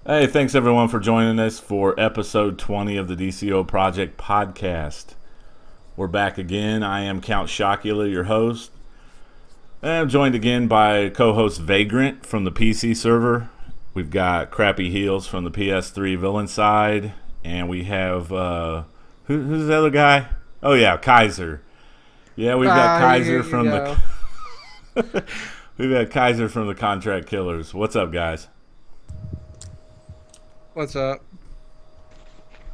Hey, thanks everyone for joining us for episode 20 of the DCUO Project podcast. We're back again. I am Count Chocula, your host. And I'm joined again by co-host Vagrant from the PC server. We've got Crappy Heels from the PS3 villain side. And we have, who's the other guy? Oh yeah, Kaiser. Yeah, we've got Here Kaiser you from go. we've got Kaiser from the Contract Killers. What's up, guys? What's up?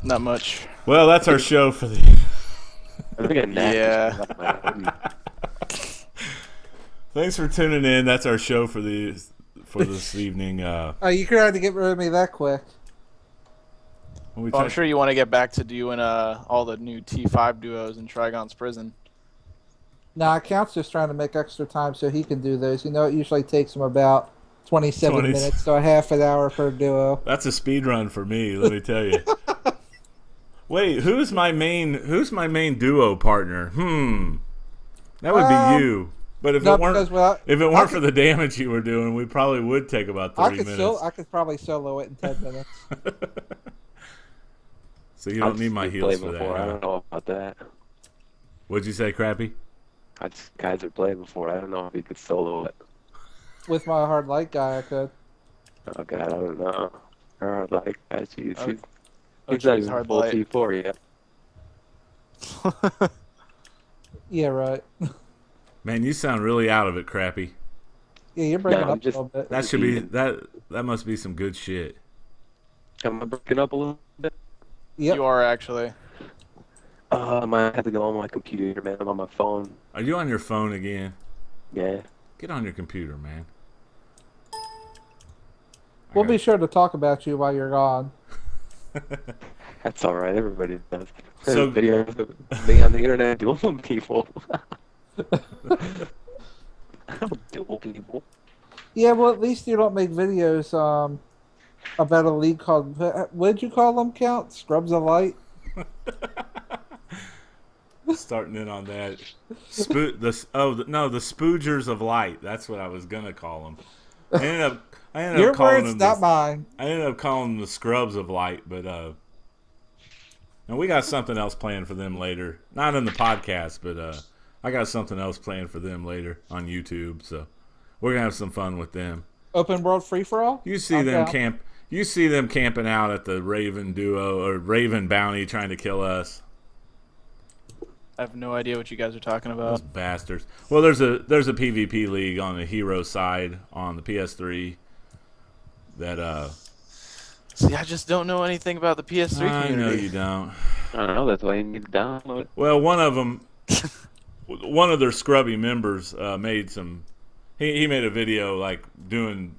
Not much. Well, that's our show for the I'm getting Yeah. Thanks for tuning in. That's our show for this evening. Oh, you tried to get rid of me that quick. I'm sure you want to get back to doing all the new T5 duos in Trigon's prison. Nah, Count's just trying to make extra time so he can do those. You know, it usually takes him about 27 20. minutes, so a half an hour per duo. That's a speed run for me. Let me tell you. Wait, who's my main duo partner? That would be you. But if No, it weren't because well, if it weren't for the damage you were doing, we probably would take about 30 minutes. I could probably solo it in 10 minutes. So you don't need my heels for before. that. I Huh? don't know about that. What'd you say, Crappy? I just Kaiser played before. I don't know if he could solo it. With my hard light guy, I could. Oh god, I don't know. Or like, jeez, Oh, he's geez, not even hard full light. T4 yet. Yeah, right. Man, you sound really out of it, Crappy. Yeah, you're breaking No, I'm up just- a little bit. That should be that must be some good shit. Am I breaking up a little bit? Yep. You are actually. I might have to go on my computer, man. I'm on my phone. Are you on your phone again? Yeah. Get on your computer, man. We'll be sure to talk about you while you're gone. That's alright, everybody does. So- There's videos of me on the internet dueling people. I don't duel people. Yeah, well, at least you don't make videos about a league called, what did you call them, Count? Scrubs of Light? Starting in on that. The Spoogers of Light. That's what I was gonna call them. I ended Your up calling words, them not mine. I ended up calling them the Scrubs of Light, but and we got something else planned for them later. Not in the podcast, but I got something else planned for them later on YouTube. So we're gonna have some fun with them. Open world free for all? You see I'm them down. You see them camping out at the Raven duo or Raven bounty trying to kill us. I have no idea what you guys are talking Those about. bastards. Well, there's a PvP league on the hero side on the PS3 that See, I just don't know anything about the PS3 I know community. you don't. I don't know, that's why you need to download it. Well, one of their scrubby members made some. He made a video like doing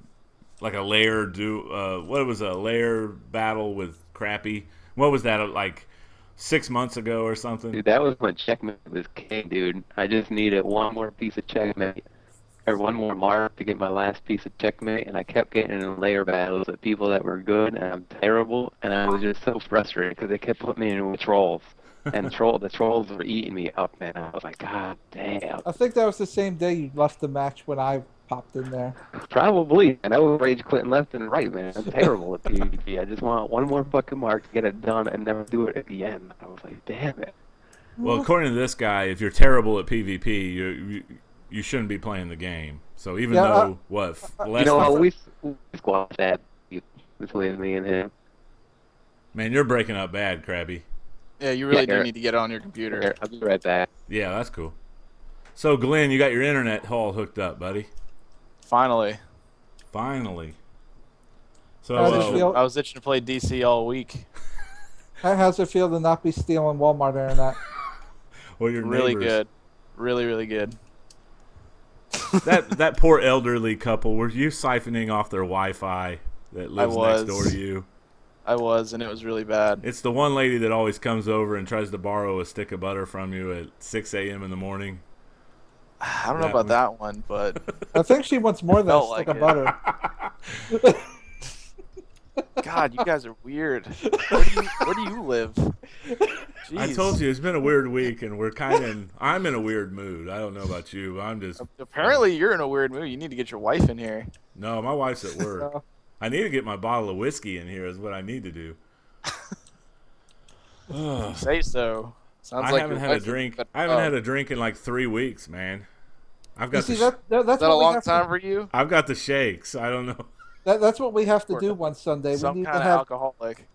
like a lair what was a lair battle with Crappy. What was that like 6 months ago or something? Dude, that was when checkmate was king, dude. I just needed one more piece of checkmate, or one more mark to get my last piece of checkmate, and I kept getting in layer battles with people that were good, and I'm terrible, and I was just so frustrated because they kept putting me in with trolls, and the trolls were eating me up, man. I was like, God damn. I think that was the same day you left the match when I popped in there. Probably, and I was rage quitting left and right, man. I'm terrible at PvP. I just want one more fucking mark to get it done and never do it again. I was like, damn it. Well, according to this guy, if you're terrible at PvP, you shouldn't be playing the game. So even Yeah, though what less You know than- what? We squashed that between me and him. man, you're breaking up bad, Krabby. Yeah, you really Yeah, do need to get it on your computer. Here, I'll be right back. Yeah, that's cool. So Glenn, you got your internet all hooked up, buddy. Finally. Finally. So How does it feel? I was itching to play DC all week. How's it feel to not be stealing Walmart internet? well, your Really neighbors. good. Really, really good. That poor elderly couple. Were you siphoning off their Wi-Fi that lives next door to you? I was, and it was really bad. It's the one lady that always comes over and tries to borrow a stick of butter from you at 6 a.m. in the morning. I don't know That about that one, but I think she wants more than a Felt stick like of it. butter. God, you guys are weird. Where do you live? Jeez. I told you it's been a weird week, and I'm in a weird mood. I don't know about you, but I'm just. Apparently, you're in a weird mood. You need to get your wife in here. No, my wife's at work. I need to get my bottle of whiskey in here is what I need to do. You say so. Sounds like haven't your had a wife drink. but, I haven't had a drink in like 3 weeks, man. I've got You see, the that's Is that a what we long have time to, for you? I've got the shakes. I don't know. that's what we have to Or do one Sunday. We Some need kind to of have alcoholic.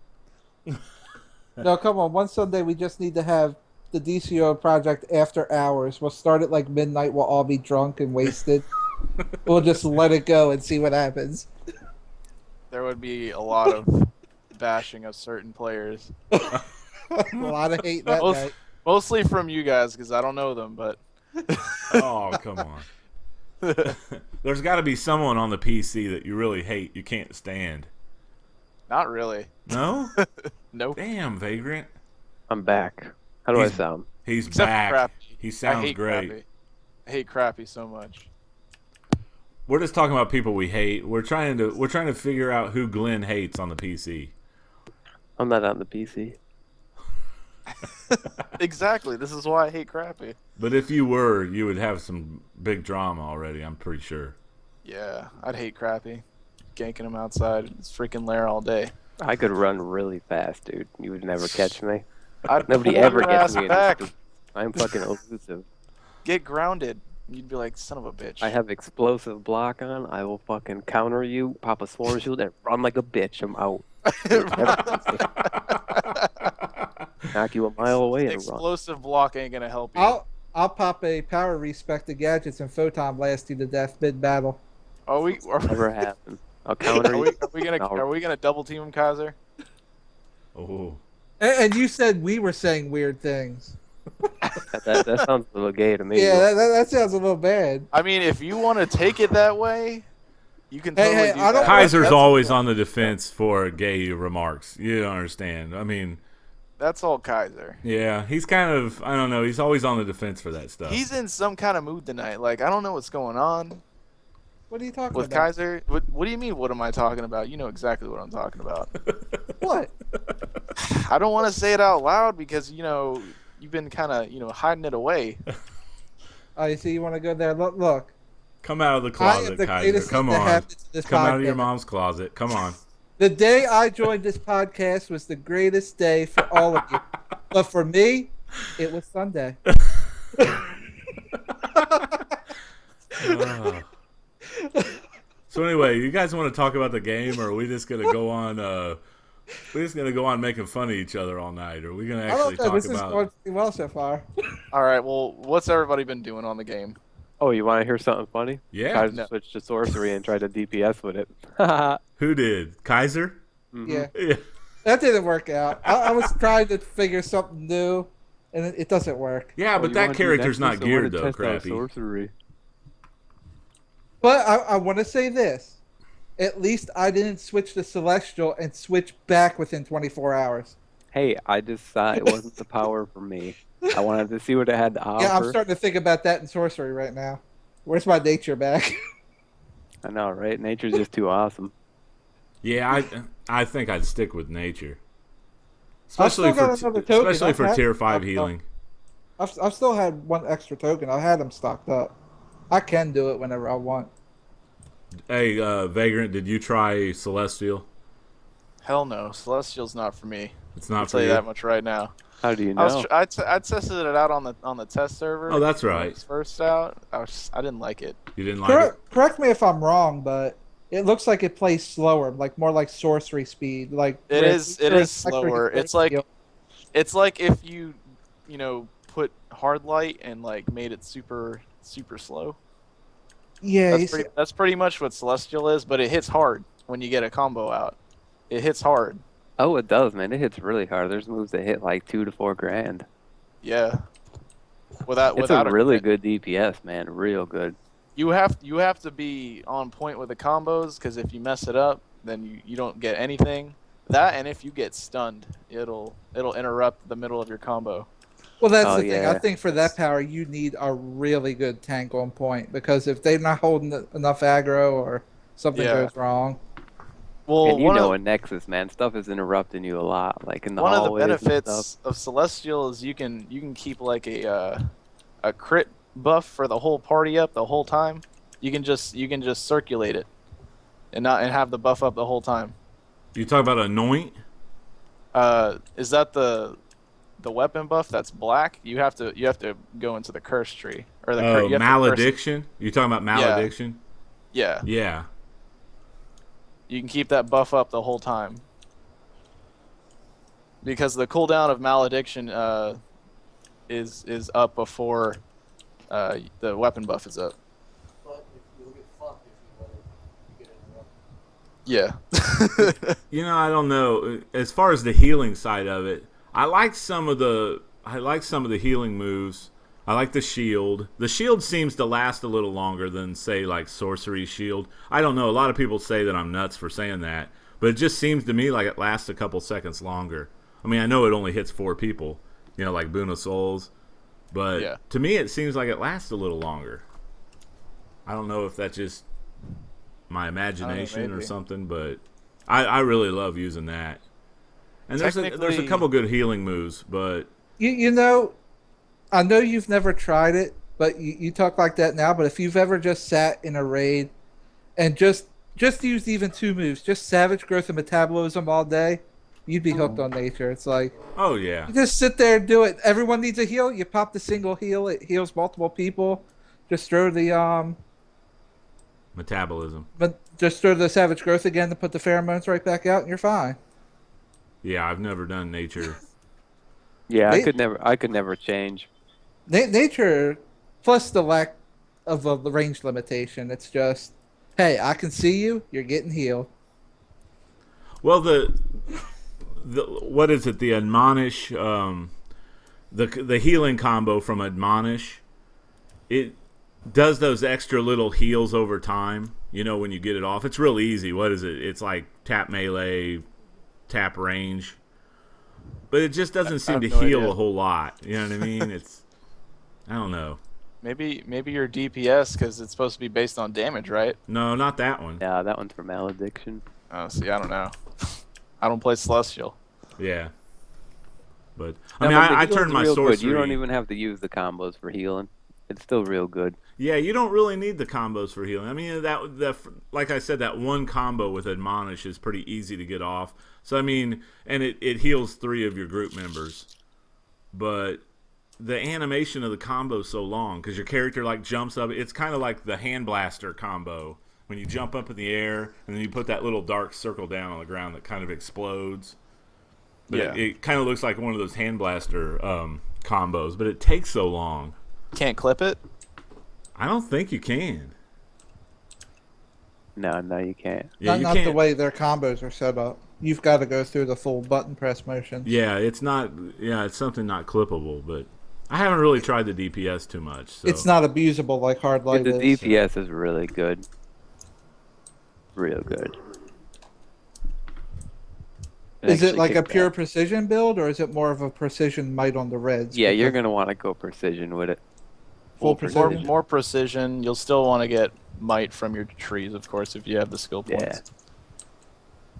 no. Come on, one Sunday we just need to have the DCO project after hours. We'll start at like midnight. We'll all be drunk and wasted. We'll just let it go and see what happens. There would be a lot of bashing of certain players. A lot of hate that night. Mostly from you guys, because I don't know them, but... Oh, come on. There's got to be someone on the PC that you really hate, you can't stand. Not really. No? Nope. Damn, Vagrant. I'm back. How do I sound? He's Except for back. Crappy. He I sounds hate great. Crappy. I hate Crappy so much. We're just talking about people we hate. We're trying to figure out who Glenn hates on the PC. I'm not on the PC. Exactly. This is why I hate Crappy. But if you were, you would have some big drama already, I'm pretty sure. Yeah, I'd hate Crappy. Ganking him outside in his freaking lair all day. I could run really fast, dude. You would never catch me. I'd Nobody pull ever your gets ass me. back. I'm fucking elusive. Get grounded. You'd be like, son of a bitch. I have explosive block on. I will fucking counter you, pop a swarm shield, and run like a bitch. I'm out. Knock you a mile away and run. Explosive block ain't gonna help you. I'll pop a power respec to gadgets and photon blast you to death mid battle. Are we Never happen. I'll counter you. are we gonna double team him, Kaiser? Oh. And you said we were saying weird things. That sounds a little gay to me. Yeah, that sounds a little bad. I mean, if you want to take it that way, you can Hey, totally hey, do I don't- that. Kaiser's that's- always on the defense for gay remarks. You don't understand. I mean, That's all Kaiser. yeah, he's kind of, I don't know, he's always on the defense for that stuff. He's in some kind of mood tonight. Like, I don't know what's going on What are you talking with about? Kaiser. What do you mean, what am I talking about? You know exactly what I'm talking about. What? I don't want to say it out loud because, you've been kind of, hiding it away. Oh, you see, you want to go there? Look. Come out of the I am closet, the Kaiser. greatest Come thing that on. happened to this Come out of your podcast. mom's closet. Come on. The day I joined this podcast was the greatest day for all of you. But for me, it was Sunday. So anyway, you guys want to talk about the game, or are we just gonna go on? We're just gonna go on making fun of each other all night, or are we gonna I actually don't know. talk This is about? going pretty well so far. All right, well, what's everybody been doing on the game? Oh, you want to hear something funny? Yeah. Kaiser No. switched to sorcery and tried to DPS with it. Who did? Kaiser? Yeah. Yeah. That didn't work out. I was trying to figure something new, and it doesn't work. Yeah, Oh, but you that wanna do character's Nexus? not I wanna geared though, test out Crappy. Sorcery. But I want to say this. At least I didn't switch to Celestial and switch back within 24 hours. Hey, I just thought it wasn't the power for me. I wanted to see what it had to offer. Yeah, I'm starting to think about that in Sorcery right now. Where's my nature back? I know, right? Nature's just too awesome. Yeah, I think I'd stick with nature, I've still especially got for another token. especially I've for had- tier 5 I've- healing. I've still had one extra token. I had them stocked up. I can do it whenever I want. Hey, Vagrant, did you try Celestial? Hell no, Celestial's not for me. It's I'll not for tell you you. that much right now. How do you know? I tested it out on the test server. Oh, that's when it right. was first out. I didn't like it. You didn't like it? Correct me if I'm wrong, but it looks like it plays slower, like more like sorcery speed. Like It where is electric slower. is It's like heal. It's like if you put hard light and like made it super slow. Yeah, That's pretty much what Celestial is, but it hits hard when you get a combo out. It hits hard. Oh, it does, man. It hits really hard. There's moves that hit like 2 to 4 grand. Yeah. Without It's a really crit. good DPS, man. Real good. You have to be on point with the combos because if you mess it up, then you don't get anything. That and if you get stunned, it'll interrupt the middle of your combo. Well, that's Oh, the thing. yeah. I think for that power, you need a really good tank on point because if they're not holding enough aggro or something Yeah. goes wrong, Well, And you one know of, in Nexus, man, stuff is interrupting you a lot. Like in the one of the hallways and benefits stuff. of Celestial is you can keep like a crit buff for the whole party up the whole time. You can just circulate it. and have the buff up the whole time. You talk about anoint? Is that the weapon buff that's black? You have to go into the curse tree or the Oh, you have to curse it. malediction? You talking about malediction? Yeah. Yeah. You can keep that buff up the whole time. Because the cooldown of malediction is up before the weapon buff is up. But you'll get fucked if you get interrupted. Yeah. You know, I don't know. As far as the healing side of it, I like some of the healing moves. I like the shield. The shield seems to last a little longer than, say, like sorcery shield. I don't know. A lot of people say that I'm nuts for saying that, but it just seems to me like it lasts a couple seconds longer. I mean, I know it only hits 4 people, you know, like Boon of Souls, but Yeah. to me it seems like it lasts a little longer. I don't know if that's just my imagination or maybe. something, but I really love using that. And there's a Technically- couple good healing moves, but You know, I know you've never tried it, but you talk like that now. But if you've ever just sat in a raid and just used even 2 moves, just Savage Growth and Metabolism all day, you'd be hooked on nature. It's like oh yeah, you just sit there and do it. Everyone needs a heal. You pop the single heal. It heals multiple people. Just throw the metabolism. but just throw the Savage Growth again to put the pheromones right back out, and you're fine. Yeah, I've never done nature. Yeah, They- I could never change. Nature, plus the lack of the range limitation. It's just, hey, I can see you. You're getting healed. Well, the what is it? The admonish, the healing combo from admonish, it does those extra little heals over time. You know, when you get it off, it's real easy. What is it? It's like tap melee, tap range, but it just doesn't seem have to no heal idea. a whole lot. You know what I mean? It's I don't know. Maybe you're DPS because it's supposed to be based on damage, right? No, not that one. Yeah, that one's for malediction. Oh, see, I don't know. I don't play Celestial. Yeah. But No, I mean, but the I healing's turned my real sorcery. good. You don't even have to use the combos for healing. It's still real good. Yeah, you don't really need the combos for healing. I mean, that like I said, that one combo with admonish is pretty easy to get off. So I mean, and it heals 3 of your group members. But the animation of the combo is so long because your character like jumps up. It's kind of like the hand blaster combo when you jump up in the air and then you put that little dark circle down on the ground that kind of explodes. But Yeah. it kind of looks like one of those hand blaster combos, but it takes so long. Can't clip it. I don't think you can. No, you can't. Yeah, not you not can't. the way their combos are set up. You've got to go through the full button press motion. Yeah, it's not. Yeah, it's something not clippable. But I haven't really tried the DPS too much. So. It's not abusable like hard light The is. DPS is really good. Real good. Is it Actually like a kicked pure out. precision build, or is it more of a precision might on the reds? Yeah, you're Because gonna want to go precision with it. Full More, precision. more precision. You'll still want to get might from your trees, of course, if you have the skill points. Yeah.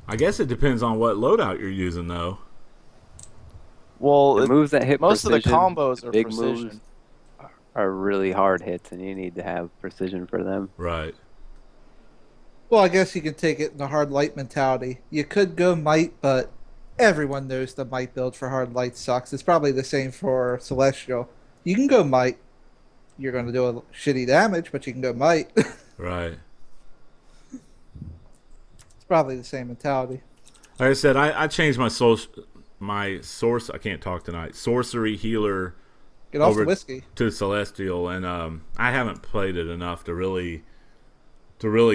I guess it depends on what loadout you're using, though. Well, The moves that hit most of the precision, combos are big precision. moves, are really hard hits, and you need to have precision for them. Right. Well, I guess you can take it in the hard light mentality. You could go might, but everyone knows the might build for hard light sucks. It's probably the same for celestial. You can go might. You're going to do a shitty damage, but you can go might. It's Right. probably the same mentality. Like I said, I changed my source. I can't talk tonight. Sorcery healer Get off Over- the whiskey. to celestial, and I haven't played it enough to really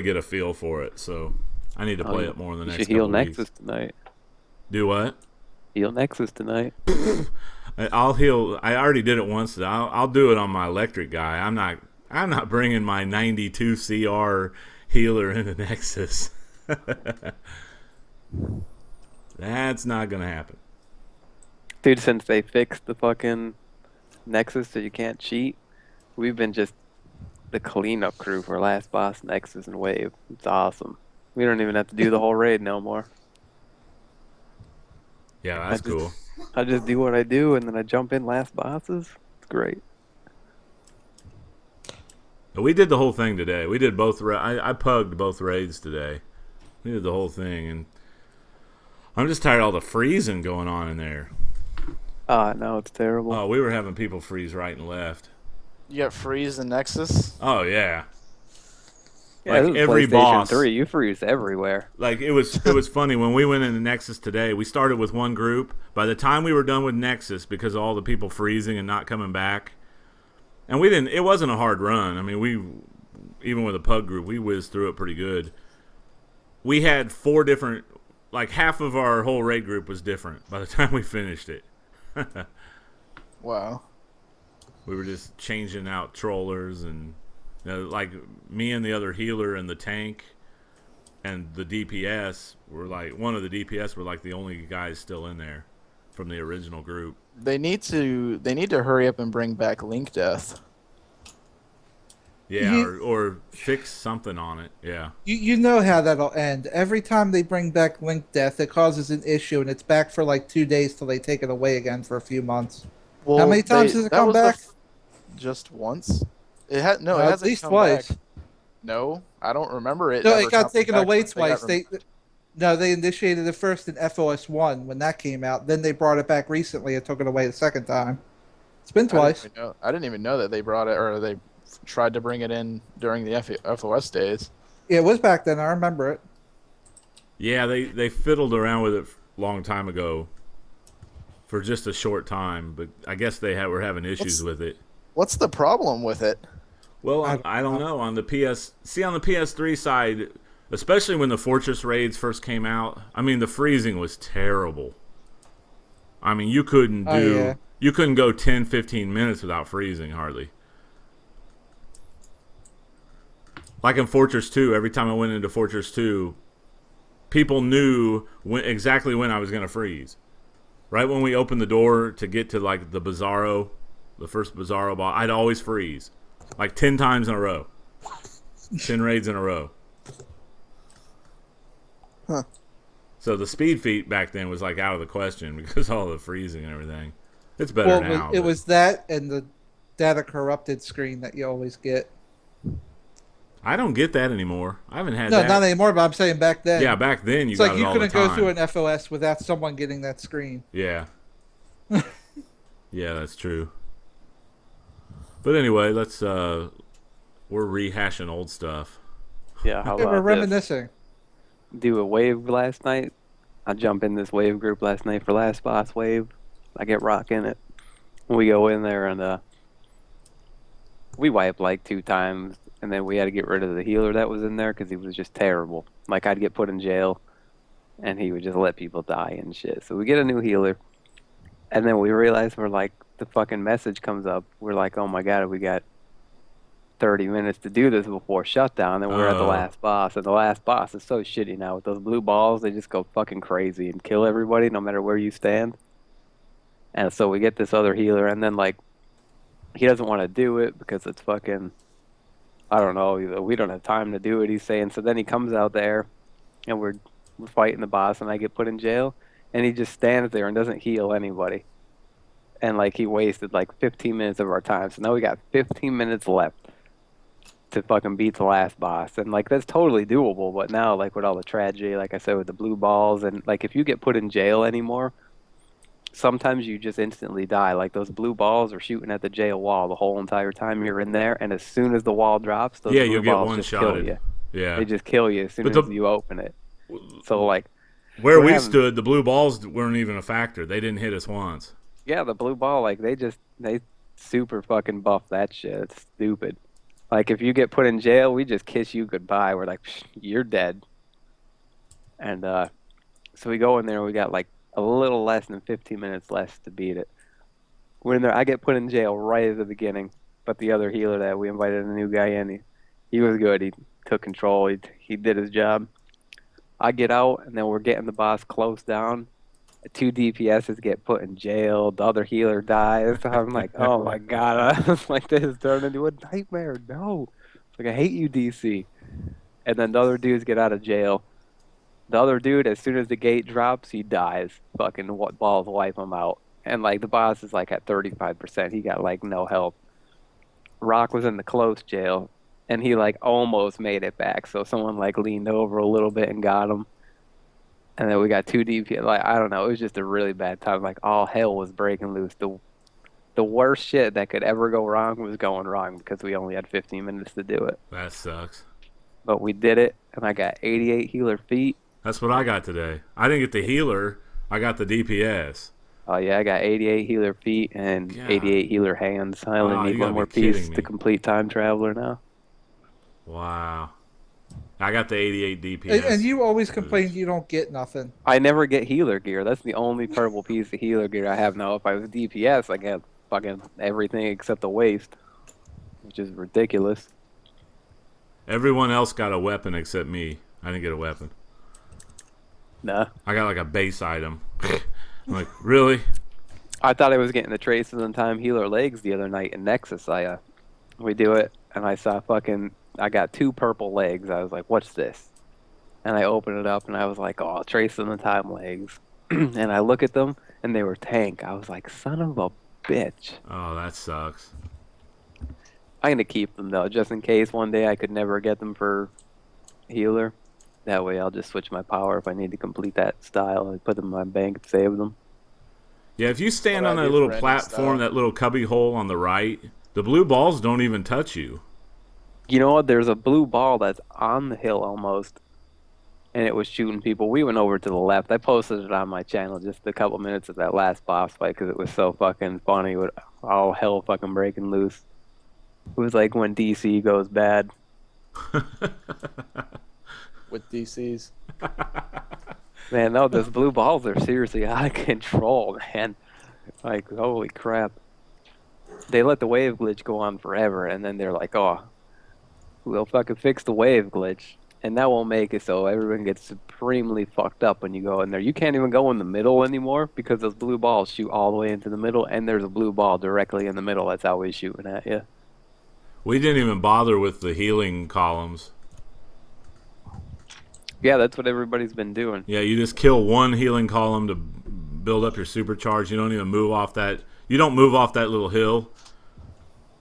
get a feel for it. So I need to play it more in the You next should heal couple Nexus weeks. tonight. Do what? Heal Nexus tonight. I'll heal. I already did it once. I'll do it on my electric guy. I'm not bringing my 92 CR healer into Nexus. That's not gonna happen. Dude, since they fixed the fucking Nexus so you can't cheat, we've been just the cleanup crew for last boss, Nexus, and Wave. It's awesome. We don't even have to do the whole raid no more. Yeah, that's I just- cool. I just do what I do, and then I jump in last bosses. It's great. We did the whole thing today. We did both. I pugged both raids today. We did the whole thing, and I'm just tired of all the freezing going on in there. No, it's terrible. Oh, we were having people freeze right and left. You got freeze and Nexus. Oh yeah. Yeah, Like this is every PlayStation boss. 3, you freeze everywhere. Like it was funny when we went into Nexus today. We started with one group. By the time we were done with Nexus, because of all the people freezing and not coming back, and we didn't. It wasn't a hard run. I mean, we even with a pug group, we whizzed through it pretty good. We had 4 different. Like half of our whole raid group was different by the time we finished it. Wow. We were just changing out trollers and. Like me and the other healer and the tank and the DPS were like one of the DPS were like the only guys still in there from the original group. They need to hurry up and bring back Link Death. Yeah, or fix something on it. Yeah. You know how that'll end. Every time they bring back Link Death, it causes an issue, and it's back for like 2 days till they take it away again for a few months. Well, How many times has it come back? Just once. It had no. It At hasn't least come twice. Back. No, I don't remember it. No, ever it got coming taken back away once got twice. They initiated it first in FOS 1 when that came out. Then they brought it back recently and took it away the second time. It's been twice. I didn't even know that they brought it or they tried to bring it in during the FOS days. Yeah, it was back then. I remember it. Yeah, they fiddled around with it a long time ago for just a short time, but I guess were having issues with it. What's the problem with it? Well, I don't know. On the PS3 side, especially when the Fortress raids first came out, I mean the freezing was terrible. I mean, you couldn't go 10, 15 minutes without freezing hardly. Like in Fortress 2, every time I went into Fortress 2, people knew exactly when I was going to freeze. Right when we opened the door to get to like the Bizarro, the first Bizarro boss, I'd always freeze. Like 10 times in a row. 10 raids in a row. Huh. So the speed feat back then was like out of the question because of all the freezing and everything. It's better now. It was that and the data corrupted screen that you always get. I don't get that anymore. I haven't had No, that. not anymore, but I'm saying back then. Yeah, back then It's got like it you all the couldn't time. go through an FOS without someone getting that screen. Yeah. Yeah, that's true. But anyway, we're rehashing old stuff. Yeah, how Yeah, about we're this? reminiscing. Do a wave last night. I jump in this wave group last night for last boss wave. I get Rock in it. We go in there and we wiped like 2 times, and then we had to get rid of the healer that was in there because he was just terrible. Like I'd get put in jail, and he would just let people die and shit. So we get a new healer, and then we realize we're like the fucking message comes up. We're like, oh my god, we got 30 minutes to do this before shutdown, and we're at the last boss. And the last boss is so shitty now with those blue balls. They just go fucking crazy and kill everybody no matter where you stand. And so we get this other healer, and then like he doesn't want to do it because it's fucking, I don't know, we don't have time to do it, he's saying. So then he comes out there, and we're fighting the boss, and I get put in jail, and he just stands there and doesn't heal anybody. And like he wasted like 15 minutes of our time. So now we got 15 minutes left to fucking beat the last boss. And like that's totally doable, but now like with all the tragedy, like I said, with the blue balls, and like if you get put in jail anymore, sometimes you just instantly die. Like those blue balls are shooting at the jail wall the whole entire time you're in there, and as soon as the wall drops, those blue balls just kill you. Yeah, they just kill you as soon as you open it. So like where we stood, the blue balls weren't even a factor. They didn't hit us once. Yeah, the blue ball, like they super fucking buff that shit. It's stupid. Like if you get put in jail, we just kiss you goodbye. We're like, you're dead. And so we go in there, and we got like a little less than 15 minutes left to beat it. We're in there. I get put in jail right at the beginning, but the other healer that we invited a new guy in, he was good. He took control. He did his job. I get out, and then we're getting the boss close down. 2 DPSs get put in jail. The other healer dies. I'm like, oh my god! I was like, this is turning into a nightmare. No, it's like I hate you, DC. And then the other dudes get out of jail. The other dude, as soon as the gate drops, he dies. Fucking balls wipe him out. And like the boss is like at 35%. He got like no help. Rock was in the close jail, and he like almost made it back. So someone like leaned over a little bit and got him. And then we got 2 DPS. Like, I don't know, it was just a really bad time. Like all hell was breaking loose. The worst shit that could ever go wrong was going wrong because we only had 15 minutes to do it. That sucks. But we did it, and I got 88 healer feet. That's what I got today. I didn't get the healer. I got the DPS. Oh yeah, I got 88 healer feet and God. 88 healer hands. I Wow, only you need gotta one more be kidding piece me. to complete Time Traveler now. Wow. I got the 88 DPS. And you always complain you don't get nothing. I never get healer gear. That's the only purple piece of healer gear I have now. If I was DPS, I get fucking everything except the waist, which is ridiculous. Everyone else got a weapon except me. I didn't get a weapon. Nah. I got like a base item. I'm like, really? I thought I was getting the Traces and Time Healer legs the other night in Nexus. We do it, and I saw I got 2 purple legs. I was like, what's this? And I opened it up, and I was like, oh, Traces and Time legs. And I look at them, and they were tank. I was like, son of a bitch. Oh, that sucks. I'm going to keep them, though, just in case one day I could never get them for healer. That way I'll just switch my power if I need to complete that style. I put them in my bank and save them. Yeah, if you stand What on I that do little for any platform, style. that little cubby hole on the right, the blue balls don't even touch you. You know what? There's a blue ball that's on the hill almost, and it was shooting people. We went over to the left. I posted it on my channel just a couple minutes of that last boss fight because it was so fucking funny with all hell fucking breaking loose. It was like when DC goes bad. With DCs. Man, no, those blue balls are seriously out of control, man. Like, holy crap. They let the wave glitch go on forever, and then they're like, oh, we'll fucking fix the wave glitch. And that won't make it so everyone gets supremely fucked up when you go in there. You can't even go in the middle anymore because those blue balls shoot all the way into the middle, and there's a blue ball directly in the middle that's always shooting at you. We didn't even bother with the healing columns. Yeah, that's what everybody's been doing. Yeah, you just kill one healing column to build up your supercharge. You don't even move off that. You don't move off that little hill.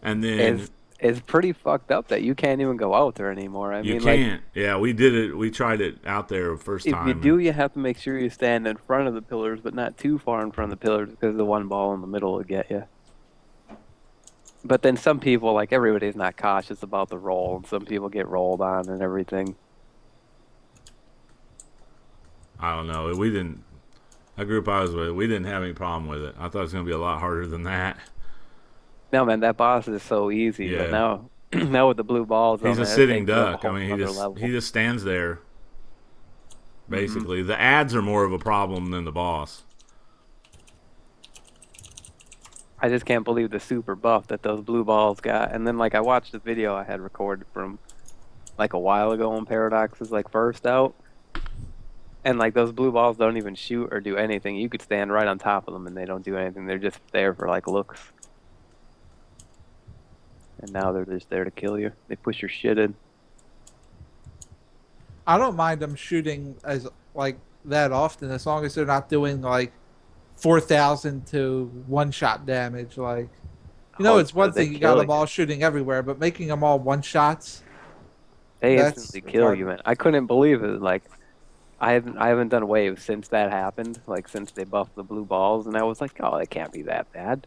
And then It's pretty fucked up that you can't even go out there anymore. I you mean, can't. Yeah, we did it. We tried it out there first if time. you do, you have to make sure you stand in front of the pillars, but not too far in front of the pillars because the one ball in the middle will get you. But then some people, like everybody's not cautious about the roll, and some people get rolled on and everything. I don't know. We didn't. That group I was with, we didn't have any problem with it. I thought it was going to be a lot harder than that. No, man, that boss is so easy. Yeah. But now, now with the blue balls, He's man, a it sitting takes it up a duck. whole I mean, nother level. he just stands there. Basically, the ads are more of a problem than the boss. I just can't believe the super buff that those blue balls got. And then, like, I watched the video I had recorded from, like, a while ago when Paradox was, like, first out. And, like, those blue balls don't even shoot or do anything. You could stand right on top of them and they don't do anything. They're just there for, like, looks. And now they're just there to kill you. They push your shit in. I don't mind them shooting as like that often as long as they're not doing like 4,000 to one-shot damage. Like, you know, Oh, it's one they thing you got kill them all shooting everywhere, but making them all one-shots. They That's instantly kill you, man. I couldn't believe it. Like, I haven't done waves since that happened. Like, since they buffed the blue balls, and I was like, oh, it can't be that bad.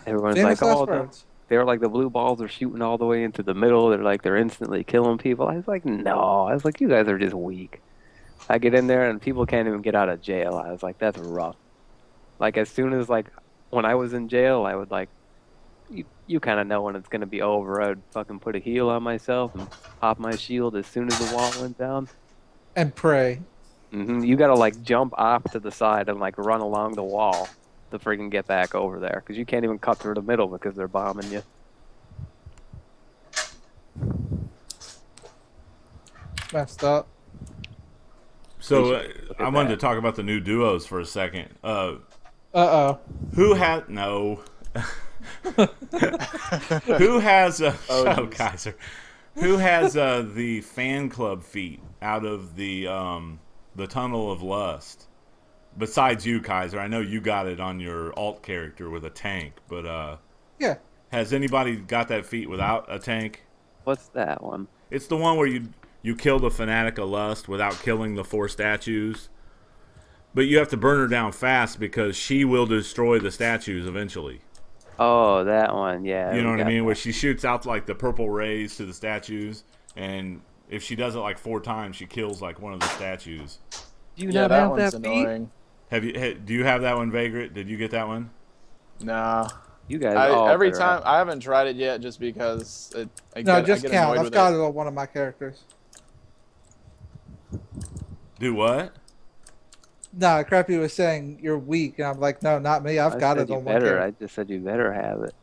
Everyone's Famous like, last oh, words. they're like the blue balls are shooting all the way into the middle. They're like they're instantly killing people. I was like, no. I was like, you guys are just weak. I get in there and people can't even get out of jail. I was like, that's rough. Like as soon as like when I was in jail, I would like you kind of know when it's gonna be over. I would fucking put a heal on myself and pop my shield as soon as the wall went down. And pray. You gotta like jump off to the side and like run along the wall to freaking get back over there because you can't even cut through the middle because they're bombing you. Messed up. So Look at I wanted to that. talk about the new duos for a second. Uh-oh. Who has no? Who has oh Kaiser? Who has the fan club feat out of the Tunnel of Lust? Besides you, Kaiser, I know you got it on your alt character with a tank, but Yeah. has anybody got that feat without a tank? What's that one? It's the one where you kill the fanatic of lust without killing the 4 statues. But you have to burn her down fast because she will destroy the statues eventually. Oh, that one. Yeah. You know what I mean? that. Where she shoots out like the purple rays to the statues, and if she does it like 4 times, she kills like one of the statues. Do you Yeah, not that have one's that feat? annoying. Do you have that one, Vagrant? Did you get that one? Nah. You guys all Every better time have- I haven't tried it yet, just because I No, get just count. annoyed I've with got it. it on one of my characters. Do what? No, Crappy was saying you're weak, and I'm like, no, not me. I've I got said it you on one better. character. I just said you better have it.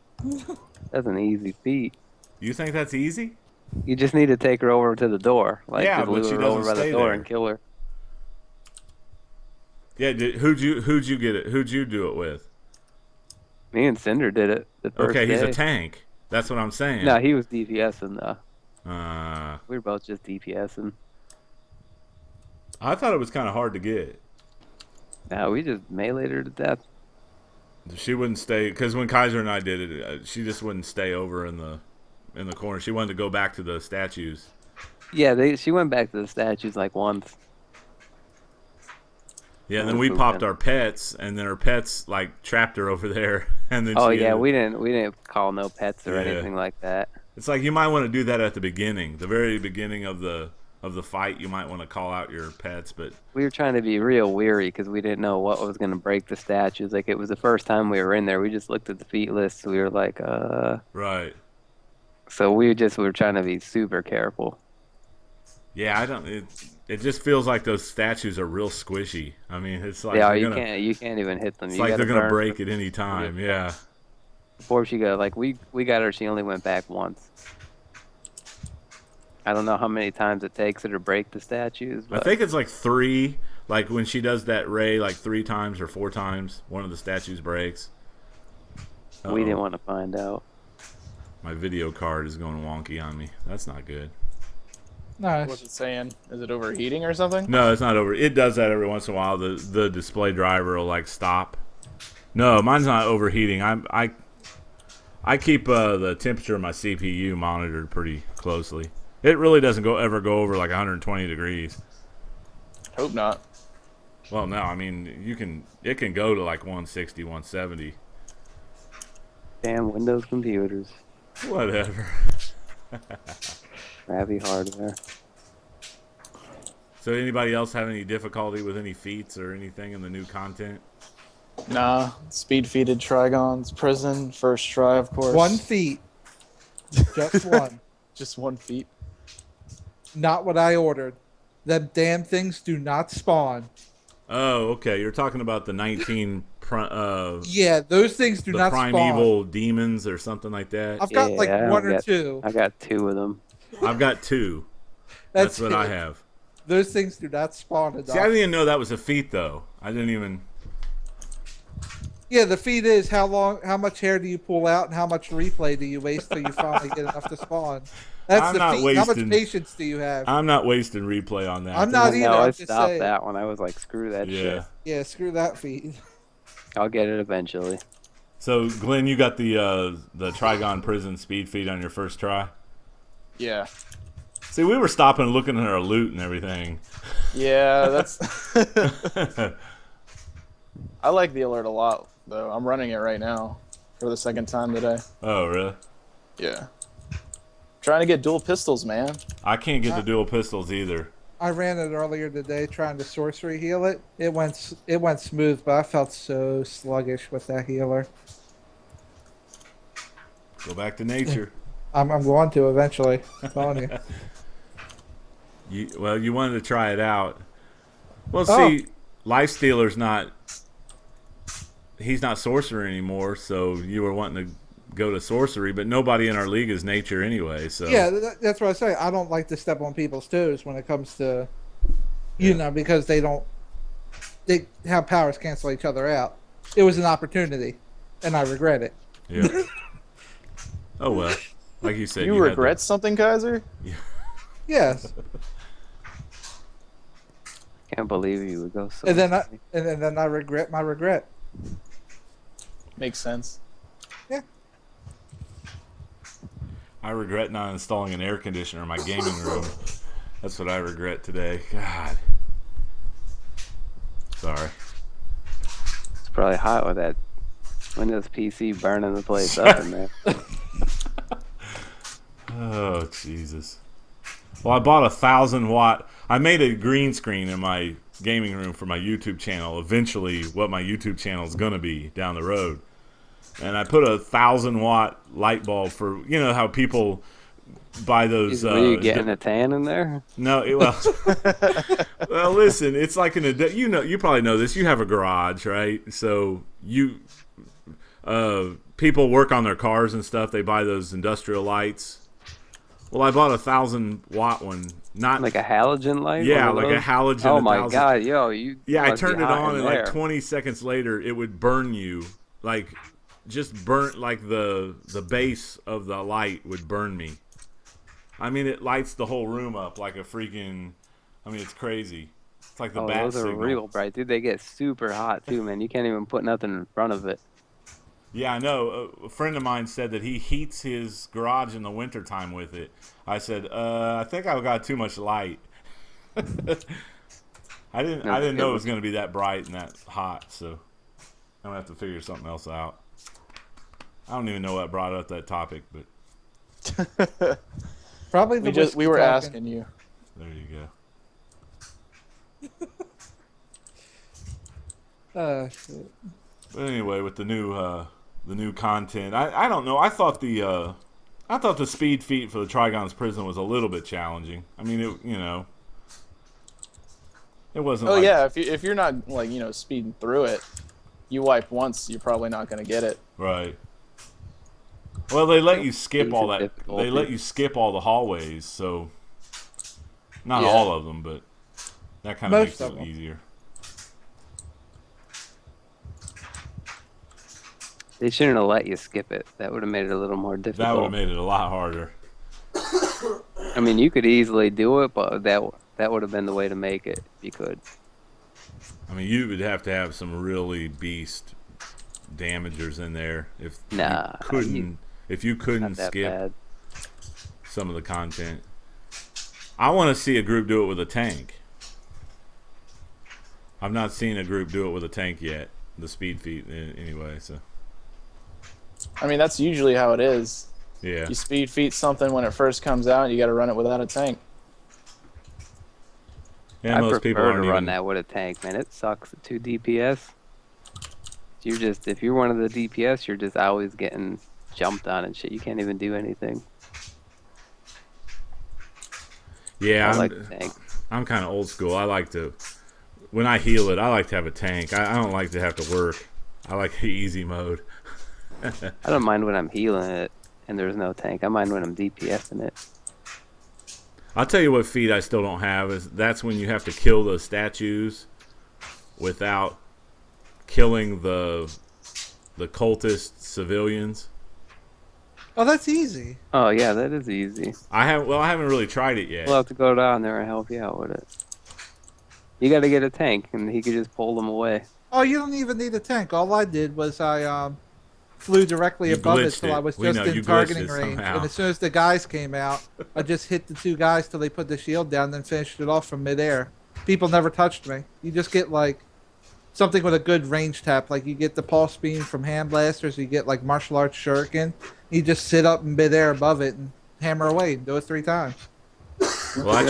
That's an easy feat. You think that's easy? You just need to take her over to the door. Like, Yeah, just but lure she her doesn't over by stay the door there. and kill her. Yeah. Who'd you get it? Who'd you do it with? Me and Cinder did it the first Okay, he's day. a tank. That's what I'm saying. No, he was DPSing though. Uh, We were both just DPSing. I thought it was kind of hard to get. No, we just meleeed her to death. She wouldn't stay because when Kaiser and I did it, she just wouldn't stay over in the corner. She wanted to go back to the statues. Yeah, she went back to the statues like once. Yeah, and Oh, then we pooping. popped our pets, and then her pets like trapped her over there, and then Oh she yeah, ended- we didn't call no pets or Yeah. anything like that. It's like you might want to do that at the beginning, the very beginning of the fight. You might want to call out your pets, but We were trying to be real weary because we didn't know what was going to break the statues. Like, it was the first time we were in there. We just looked at the feat list. We were like, right. So we were trying to be super careful. Yeah, I don't. It just feels like those statues are real squishy. I mean, it's like Yeah, they're you gonna, can't even hit them. It's You like gotta they're gonna burn break them. at any time. Yeah. Before she got, like, we got her, she only went back once. I don't know how many times it takes her to break the statues, I but think it's like 3. Like when she does that ray, like 3 times or 4 times, one of the statues breaks. we didn't Uh-oh. want to find out. My video card is going wonky on me. That's not good. Nice. What's it saying? Is it overheating or something? No, it's not over. It does that every once in a while. The display driver will like stop. No, mine's not overheating. I keep the temperature of my CPU monitored pretty closely. It really doesn't ever go over like 120 degrees. Hope not. Well, no, I mean it can go to like 160, 170. Damn Windows computers. Whatever. Crappy hardware. So anybody else have any difficulty with any feats or anything in the new content? Nah. Speed feeded Trigons, prison, first try, of course. 1 feet. Just one. Just 1 feet. Not what I ordered. Them damn things do not spawn. Oh, okay. You're talking about the 19 Yeah, those things do the not spawn. primeval demons or something like that. I've got Yeah, like I don't 1 or get- 2. I got 2 of them. I've got 2. That's what I it. have. Those things do not spawn enough. See, I didn't even know that was a feat, though. I didn't even. Yeah, the feat is how much hair do you pull out, and how much replay do you waste till you finally get enough to spawn. That's I'm the not feat. How much wasting- patience do you have? I'm not wasting replay on that. I'm not either. No, I I'm just stopped saying. that one. I was like, screw that Yeah. shit. Yeah, screw that feat. I'll get it eventually. So, Glenn, you got the Trigon prison speed feed on your first try. Yeah. See, we were stopping and looking at our loot and everything. Yeah, that's. I like the alert a lot, though. I'm running it right now for the second time today. Oh, really? Yeah. Trying to get dual pistols, man. I can't get the dual pistols either. I ran it earlier today trying to sorcery heal it. It went smooth, but I felt so sluggish with that healer. Go back to nature. I'm going to eventually. I'm telling you. You wanted to try it out. Well, Oh. see, Lifestealer's not. He's not sorcerer anymore, so you were wanting to go to sorcery, but nobody in our league is nature anyway. So Yeah, that's what I say. I don't like to step on people's toes when it comes to, you know, because they have powers cancel each other out. It was an opportunity, and I regret it. yeah. Oh well, like you said, You had regret something, Kaiser? Yes, Can't believe you would go so. and then I regret my regret. Makes sense. I regret not installing an air conditioner in my gaming room. That's what I regret today. God. Sorry. It's probably hot with that Windows PC burning the place up in there. Oh, Jesus. Well, I bought 1,000-watt. I made a green screen in my gaming room for my YouTube channel. Eventually, what my YouTube channel is going to be down the road. And I put a 1,000-watt light bulb for, you know, how people buy those. Were you getting a tan in there? No, well, listen, it's like you probably know this. You have a garage, right? So people work on their cars and stuff. They buy those industrial lights. Well, I bought a 1,000-watt one, not like a halogen light. Yeah, like a halogen. Oh my God, yo, Yeah, I turned it on, and like 20 seconds later, it would burn you, like just burnt like the base of the light would burn me. I mean, it lights the whole room up like a freaking. I mean, it's crazy. It's like the bat those are signal. real bright, dude. They get super hot too, man. You can't even put nothing in front of it. Yeah, I know. A friend of mine said that he heats his garage in the wintertime with it. I said, I think I've got too much light. I didn't know it was going to be that bright and that hot, so I'm going to have to figure something else out. I don't even know what brought up that topic, but Probably we were asking you. There you go. Shit. But anyway, with the new content, I don't know. I thought the speed feat for the Trigon's prison was a little bit challenging. I mean, it wasn't. Oh yeah, if you're not like speeding through it, you wipe once, you're probably not going to get it. Right. Well, they let you skip all that. They let you skip all the hallways, so not all of them, but that kind of makes it easier. They shouldn't have let you skip it. That would have made it a little more difficult. That would have made it a lot harder. I mean, you could easily do it, but that would have been the way to make it if you could. I mean, you would have to have some really beast damagers in there if you couldn't skip some of the content. I want to see a group do it with a tank. I've not seen a group do it with a tank yet. The speed feat, anyway. So. I mean, that's usually how it is. Yeah. You speed feat something when it first comes out, you got to run it without a tank. Yeah, most people prefer to run that with a tank, man. It sucks at 2 DPS. If you're one of the DPS, you're just always getting jumped on and shit. You can't even do anything. Yeah, I like the tank. I'm kind of old school. I like to, when I heal it, I like to have a tank. I don't like to have to work. I like the easy mode. I don't mind when I'm healing it and there's no tank. I mind when I'm DPSing it. I'll tell you what feat I still don't have is that's when you have to kill the statues without killing the cultist civilians. Oh, that's easy. Oh yeah, that is easy. I haven't really tried it yet. We'll have to go down there and help you out with it. You got to get a tank, and he could just pull them away. Oh, you don't even need a tank. All I did was I flew directly above it till I was just in targeting range. And as soon as the guys came out, I just hit the 2 guys till they put the shield down, then finished it off from midair. People never touched me. You just get like something with a good range tap, like you get the pulse beam from hand blasters, you get like martial arts shuriken. You just sit up in midair above it and hammer away and do it 3 times. Well, I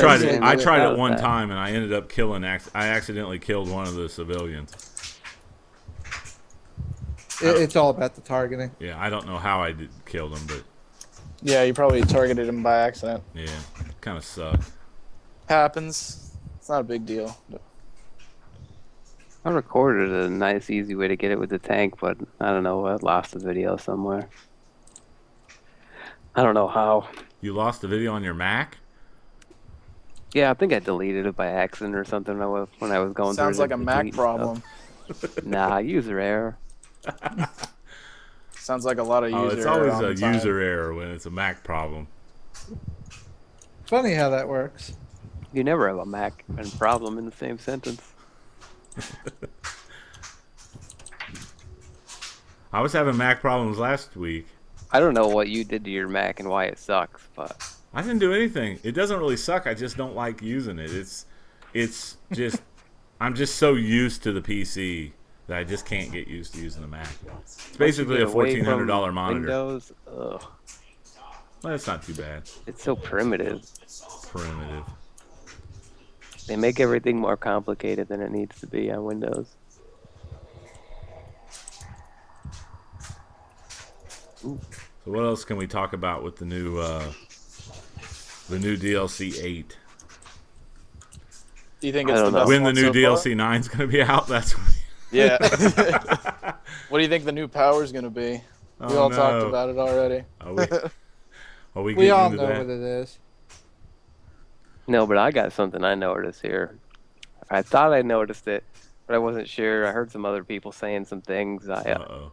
tried it one time and I ended up killing. I accidentally killed one of the civilians. It's all about the targeting. Yeah, I don't know how I killed him, but yeah, you probably targeted him by accident. Yeah, kind of sucked. Happens. It's not a big deal. I recorded a nice, easy way to get it with the tank, but I don't know. I lost the video somewhere. I don't know how. You lost the video on your Mac? Yeah, I think I deleted it by accident or something when I was going through. Sounds like a Mac problem. Nah, user error. Sounds like a lot of user error. It's always a user error when it's a Mac problem. Funny how that works. You never have a Mac and problem in the same sentence. I was having Mac problems last week. I don't know what you did to your Mac and why it sucks, but I didn't do anything. It doesn't really suck. I just don't like using it. It's just I'm just so used to the PC that I just can't get used to using the Mac. It's basically a $1,400 monitor. Windows, ugh. Well, that's not too bad. It's so primitive. Primitive. They make everything more complicated than it needs to be on Windows. Ooh. So what else can we talk about with the new DLC 8? Do you think it's the don't know. best When the one new so DLC 9 is going to be out, that's when... Yeah. What do you think the new power is going to be? We all talked about it already. We all know what it is. No, but I got something I noticed here. I thought I noticed it, but I wasn't sure. I heard some other people saying some things. Uh-oh.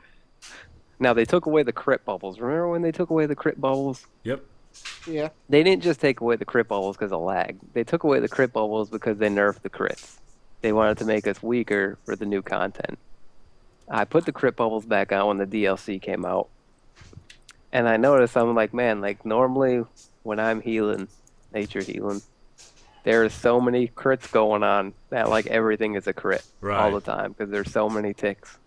Now, they took away the crit bubbles. Remember when they took away the crit bubbles? Yep. Yeah. They didn't just take away the crit bubbles because of lag. They took away the crit bubbles because they nerfed the crits. They wanted to make us weaker for the new content. I put the crit bubbles back on when the DLC came out. And I noticed, I'm like, man, like normally when I'm healing, nature healing, there are so many crits going on that like everything is a crit all the time because there's so many ticks.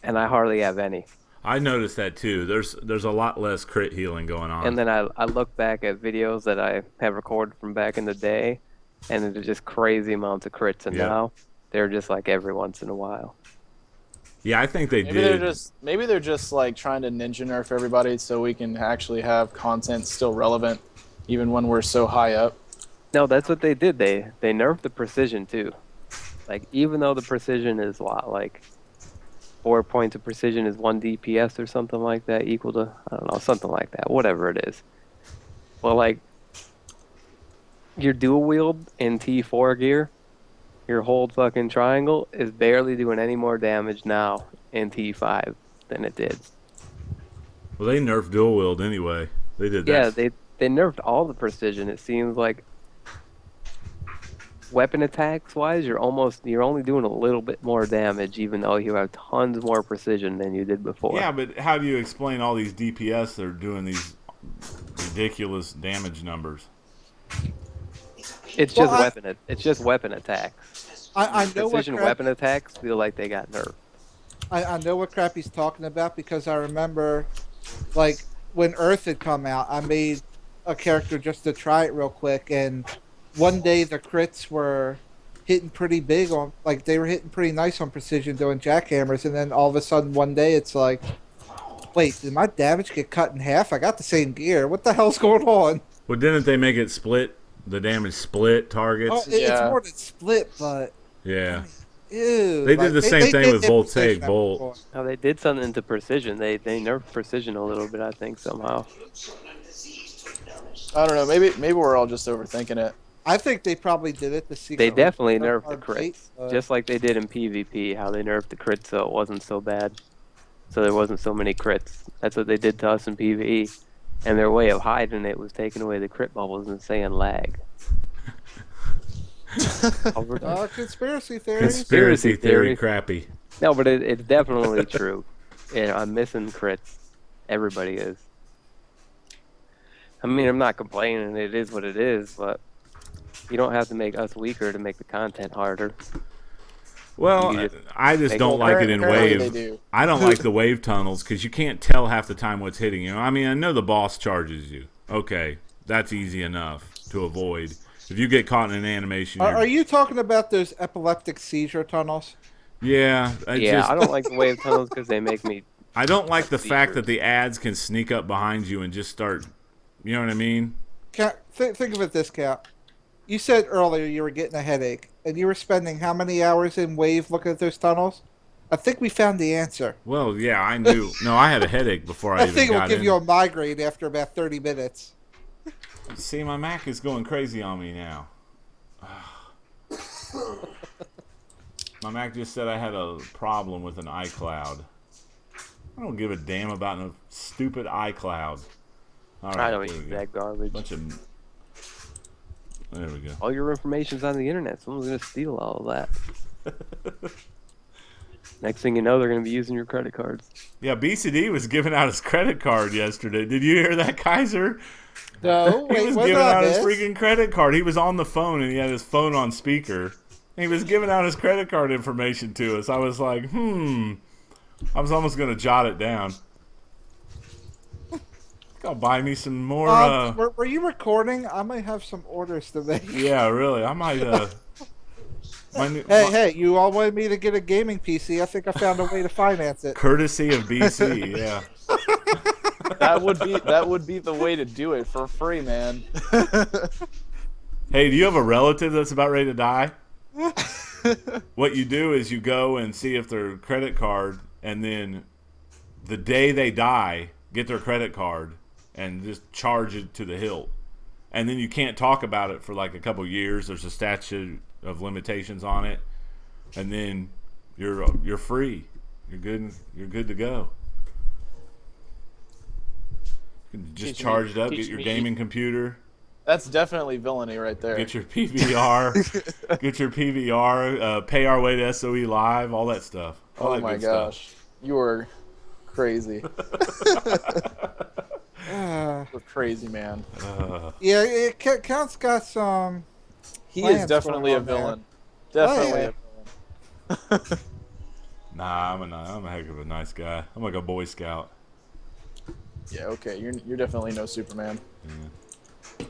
And I hardly have any. I noticed that too. There's a lot less crit healing going on. And then I look back at videos that I have recorded from back in the day, and it's just crazy amounts of crits. And now they're just like every once in a while. Yeah, I think did. Maybe they're just like trying to ninja nerf everybody so we can actually have content still relevant, even when we're so high up. No, that's what they did. They nerfed the precision too. Like even though the precision is a lot, like 4 points of precision is 1 DPS or something like that, equal to, I don't know, something like that, whatever it is. Well, like your dual wield in T4 gear, your hold fucking triangle is barely doing any more damage now in T5 than it did. Well, they nerfed dual wield anyway. They did that. Yeah, they nerfed all the precision. It seems like weapon attacks wise, you're only doing a little bit more damage, even though you have tons more precision than you did before. Yeah, but how do you explain all these DPS that are doing these ridiculous damage numbers? It's just weapon attacks. I know precision weapon attacks feel like they got nerfed. I know what crap he's talking about because I remember, like when Earth had come out, I made a character just to try it real quick, and one day the crits were hitting pretty big on, like they were hitting pretty nice on precision doing jackhammers, and then all of a sudden one day it's like, wait, did my damage get cut in half? I got the same gear. What the hell's going on? Well, didn't they make it split? The damage split targets? Oh, it's more than split, but yeah. Ew. They did the same thing with Voltaic Bolt. No, they did something to precision. They nerfed precision a little bit, I think, somehow. I don't know. Maybe we're all just overthinking it. I think they probably did it to see. They definitely nerfed the crits, just like they did in PvP. How they nerfed the crits so it wasn't so bad, so there wasn't so many crits. That's what they did to us in PvE, and their way of hiding it was taking away the crit bubbles and saying lag. Conspiracy theory. Conspiracy theory, crappy. No, but it's definitely true. Yeah, I'm missing crits. Everybody is. I mean, I'm not complaining. It is what it is, but you don't have to make us weaker to make the content harder. Well, I just don't like it in wave. I don't like the wave tunnels because you can't tell half the time what's hitting you. I mean, I know the boss charges you. Okay, that's easy enough to avoid. If you get caught in an animation, are you talking about those epileptic seizure tunnels? Yeah. I don't like the wave tunnels because they make me. I don't like the fact that the ads can sneak up behind you and just start. You know what I mean? Think of it this, Cap. You said earlier you were getting a headache, and you were spending how many hours in Wave looking at those tunnels? I think we found the answer. Well, yeah, I knew. No, I had a headache before I even got in. I think it'll give you a migraine after about 30 minutes. See, my Mac is going crazy on me now. My Mac just said I had a problem with an iCloud. I don't give a damn about no stupid iCloud. All right, I don't use that garbage. There we go. All your information's on the internet. Someone's gonna steal all of that. Next thing you know, they're going to be using your credit cards. Yeah, BCD was giving out his credit card yesterday. Did you hear that, Kaiser? No, He wait, was what giving did I out his miss? freaking credit card. He was on the phone and he had his phone on speaker. And he was giving out his credit card information to us. I was like, I was almost going to jot it down. I'll buy me some more. Were you recording? I might have some orders to make. Yeah, really. I might. Hey, you all wanted me to get a gaming PC. I think I found a way to finance it. Courtesy of BC, yeah. That would be the way to do it for free, man. Hey, do you have a relative that's about ready to die? What you do is you go and see if their credit card, and then the day they die, get their credit card and just charge it to the hilt. And then you can't talk about it for like a couple years. There's a statute of limitations on it, and then you're free. You're good. You're good to go. You can just charge it up, get your gaming computer. That's definitely villainy right there. Get your PVR, pay our way to SOE Live, all that stuff. All Oh that my good gosh, stuff. you are crazy. You're crazy, man. Yeah, Count's got some. He is plans definitely a going on there. villain. Definitely yeah. a villain. Nah, I'm a heck of a nice guy. I'm like a Boy Scout. Yeah, okay, you're definitely no Superman. Yeah.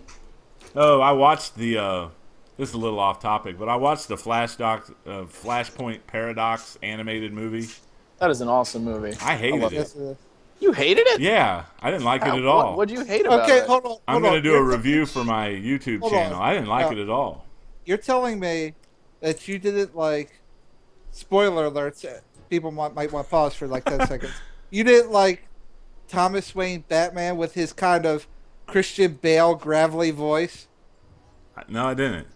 Oh, I watched the. This is a little off topic, but I watched the Flashpoint Paradox animated movie. That is an awesome movie. I hated love it. Yes, it is. You hated it? Yeah, I didn't like it at all. What'd you hate about Okay, it? hold on. I'm going to do a review for my YouTube Hold on. channel. I didn't like No. it at all. You're telling me that you didn't like. Spoiler alerts. People might want to pause for like 10 seconds. You didn't like Thomas Wayne Batman with his kind of Christian Bale gravelly voice. No, I didn't.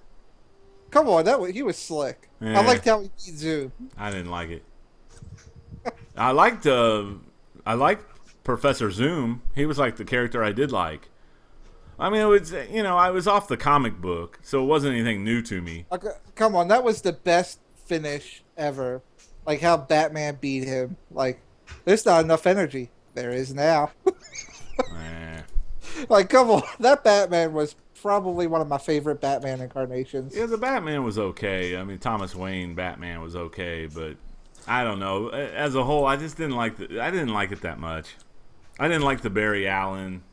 Come on, he was slick. Yeah. I liked how he beat Zoom. I didn't like it. I liked Professor Zoom. He was like the character I did like. I mean, it was, I was off the comic book, so it wasn't anything new to me. Okay, come on, that was the best finish ever. Like how Batman beat him. Like, there's not enough energy. There is now. Eh. Like, come on, that Batman was probably one of my favorite Batman incarnations. Yeah, the Batman was okay. I mean, Thomas Wayne Batman was okay, but I don't know. As a whole, I just didn't like I didn't like it that much. I didn't like the Barry Allen.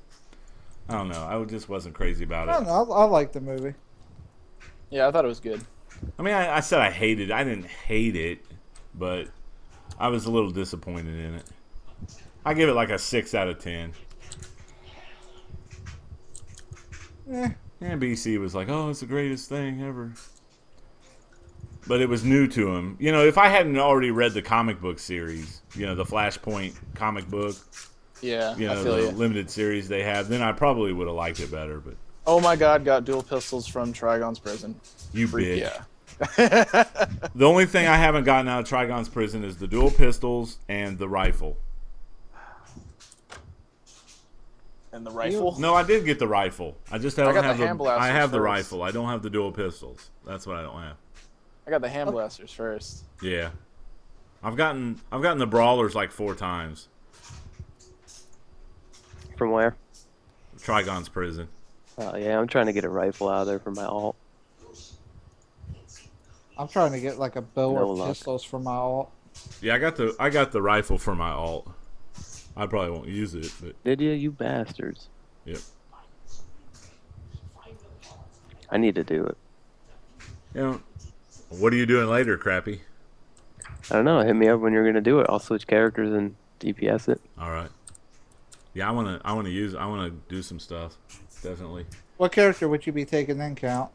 I don't know. I just wasn't crazy about I don't it. know. I like the movie. Yeah, I thought it was good. I mean, I said I hated it. I didn't hate it, but I was a little disappointed in it. I give it like a 6 out of 10. And BC was like, "Oh, it's the greatest thing ever." But it was new to him. If I hadn't already read the comic book series, the Flashpoint comic book, Yeah, I the feel you. limited series they have, then I probably would have liked it better. But Oh my God, got dual pistols from Trigon's prison. you Freak, bitch. yeah. The only thing I haven't gotten out of Trigon's prison is the dual pistols and the rifle. And the rifle? No, I did get the rifle. I just don't got have the hand I blasters have the first. rifle. I don't have the dual pistols. That's what I don't have. I got the hand blasters first. Yeah. I've gotten the brawlers like 4 times. From where? Trigon's prison. Oh, yeah, I'm trying to get a rifle out of there for my alt. I'm trying to get like a bow No or luck. pistols for my alt. Yeah, I got the rifle for my alt. I probably won't use it, but Did you? You bastards. yep. I need to do it. What are you doing later, Crappy? I don't know. Hit me up when you're going to do it. I'll switch characters and DPS it. All right. Yeah, I want to do some stuff. Definitely. What character would you be taking then, Count?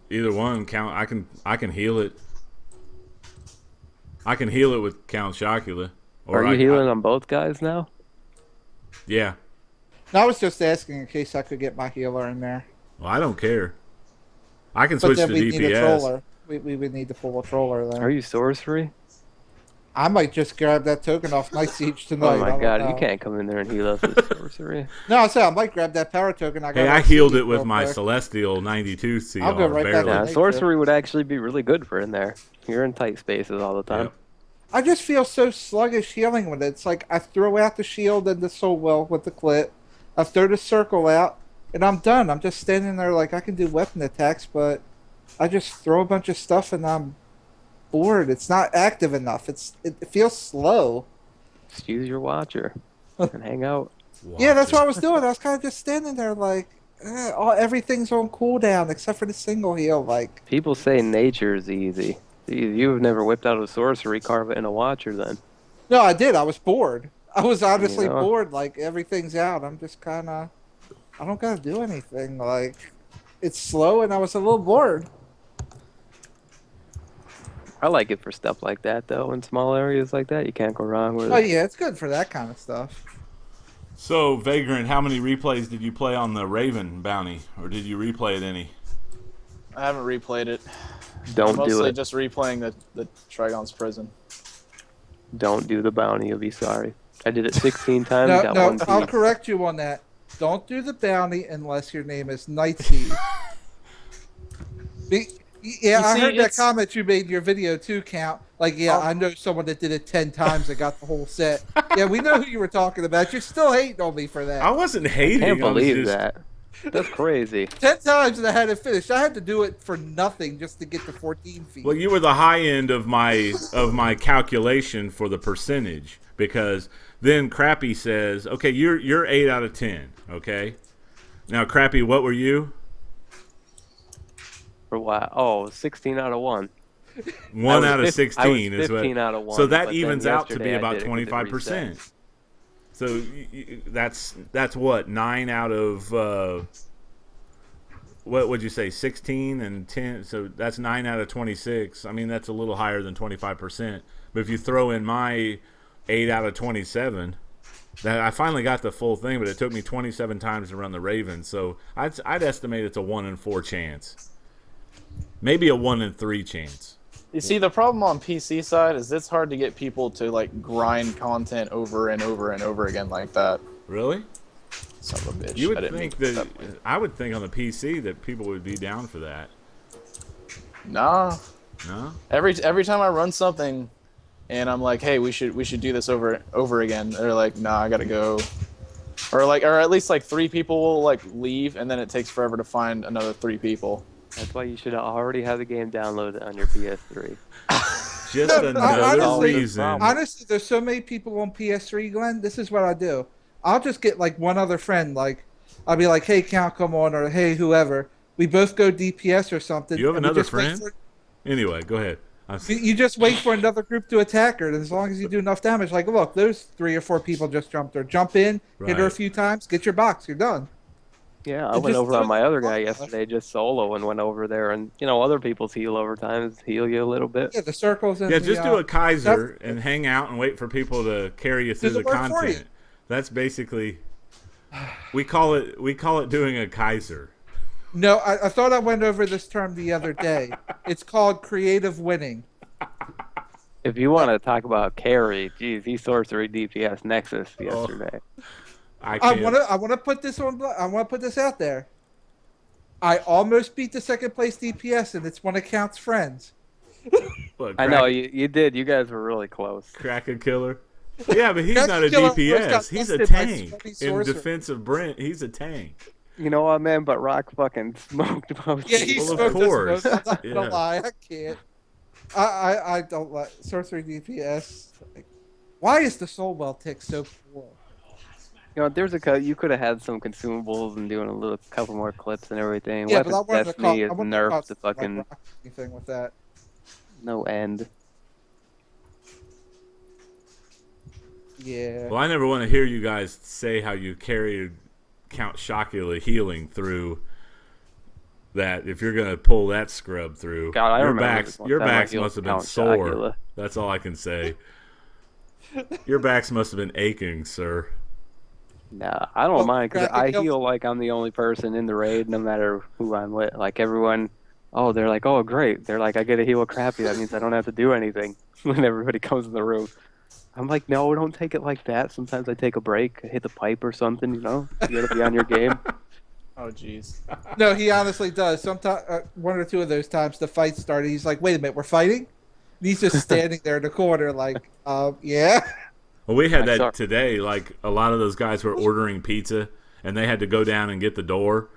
Either one, Count. I can heal it. I can heal it with Count Chocula. Are you healing on both guys now? Yeah. No, I was just asking in case I could get my healer in there. Well, I don't care. I can But switch then to we need a DPS. troller. We would need to pull a troller then. Are you sorcery? I might just grab that token off Night Siege tonight. Oh my I don't god, know. you can't come in there and heal us with sorcery. No, I said I might grab that power token. I got Hey, I off healed Siege it with real my quick. Celestial 92 CR. I'll go right back barely. in. Yeah, nature. sorcery would actually be really good for in there. You're in tight spaces all the time. Yep. I just feel so sluggish healing with it. It's like I throw out the shield and the soul well with the clit. I throw the circle out, and I'm done. I'm just standing there like I can do weapon attacks, but I just throw a bunch of stuff and I'm bored. It's not active enough. It feels slow. Just use your watcher and hang out. Yeah, that's what I was doing. I was kind of just standing there like everything's on cooldown except for the single heal. Like People say nature is easy. You've never whipped out a sorcery, carve it in a watcher then. no, I did. I was bored. I was honestly You know? bored. Like everything's out. I'm just kind of. I don't gotta do anything. Like it's slow, and I was a little bored. I like it for stuff like that though. In small areas like that, you can't go wrong with it. Oh yeah, it's good for that kind of stuff. So, Vagrant, how many replays did you play on the Raven bounty? Or did you replay it any? I haven't replayed it. Don't do Mostly it. just replaying the Trigon's Prison. Don't do the bounty. You'll be sorry. I did it 16 times. No, got no, one I'll piece. correct you on that. Don't do the bounty unless your name is Night Siege. Yeah, You I see, heard that it's- comment you made in your video too, Count. Like, yeah, I know someone that did it 10 times and got the whole set. Yeah, we know who you were talking about. You're still hating on me for that. I wasn't hating. Can't I was believe just- that. That's crazy. 10 times and I had it finished. I had to do it for nothing just to get to 14 feet. Well, you were the high end of my calculation for the percentage, because then Crappy says, "Okay, you're 8 out of 10." Okay, now Crappy, what were you? For what? Oh, 16 out of 1. 1 out of I 16 was is what. 15 out of 1. So that but then evens out to be yesterday I about did it 'cause it 25%. reset. So that's what, 9 out of what would you say, 16 and 10? So that's 9 out of 26. I mean, that's a little higher than 25%. But if you throw in my 8 out of 27, that I finally got the full thing, but it took me 27 times to run the Raven. So I'd estimate it's a 1 in 4 chance, maybe a 1 in 3 chance. You see, the problem on PC side is it's hard to get people to like grind content over and over and over again like that. Really? Son of a bitch. You I would didn't think mean that I would think on the PC that people would be down for that. Nah. No? Every time I run something, and I'm like, hey, we should do this over again. They're like, nah, I gotta go. Or at least like 3 people will like leave, and then it takes forever to find another 3 people. That's why you should already have the game downloaded on your PS3. Just No, another honestly- reason. Honestly, there's so many people on PS3, Glenn. This is what I do. I'll just get like one other friend. Like, I'll be like, hey, Count, come on, or hey, whoever. We both go DPS or something. You have and we another just wait friend? Anyway, go ahead. You just wait for another group to attack her, and as long as you do enough damage, like, look, those 3 or 4 people just jumped her. Jump in, hit her a Right. few times, get your box, you're done. Yeah, I It went just over on my doesn't other guy work. yesterday, just solo, and went over there, and other people's heal over time heal you a little bit. Yeah, the circles and Yeah, the, just do a Kaiser that's- and hang out and wait for people to carry you through Does the it work for you? content. That's basically we call it doing a Kaiser. No, I thought I went over this term the other day. It's called creative winning. If you want to talk about carry, geez, he sorcery DPS Nexus Oh. yesterday. I I can't. want to put this on. I want to put this out there. I almost beat the second place DPS, and it's one of Count's friends. Look, I know you did. You guys were really close. Crack a killer. Yeah, but he's Crack not a a Killer first DPS. got He's a busted by tank. Sweaty In Sorcerer. defense of Brent, he's a tank. You know what, man? But Rock fucking smoked most. Yeah, he Well, of smoked us course. both. I'm not gonna Yeah. lie. I can't. I don't like sorcery DPS. Like, why is the soul well tick so poor? There's you could have had some consumables and doing a little couple more clips and everything. Yeah, but I Weapons wanted to call. Destiny I is wanted to nerfed call to fucking like, rock anything with that. no end. Yeah. Well, I never want to hear you guys say how you carried Count Chocula healing through that. If you're gonna pull that scrub through, God, I your remember backs, this one your time I backs healed must have been Count sore. Chocula. That's all I can say. Your backs must have been aching, sir. Nah, I don't Well, mind because Crack, I it helps- feel like I'm the only person in the raid, no matter who I'm with. Like everyone oh, they're like, oh, great. They're like, I get a heal of crappy. That means I don't have to do anything when everybody comes in the room. I'm like, no, don't take it like that. Sometimes I take a break, hit the pipe or something, you know? You gotta be on your game. Oh, jeez. No, he honestly does. Sometimes, one or two of those times, the fight started. He's like, "Wait a minute, we're fighting." And he's just standing there in the corner, like, yeah." Well, we had I that saw- today. Like a lot of those guys were ordering pizza, and they had to go down and get the door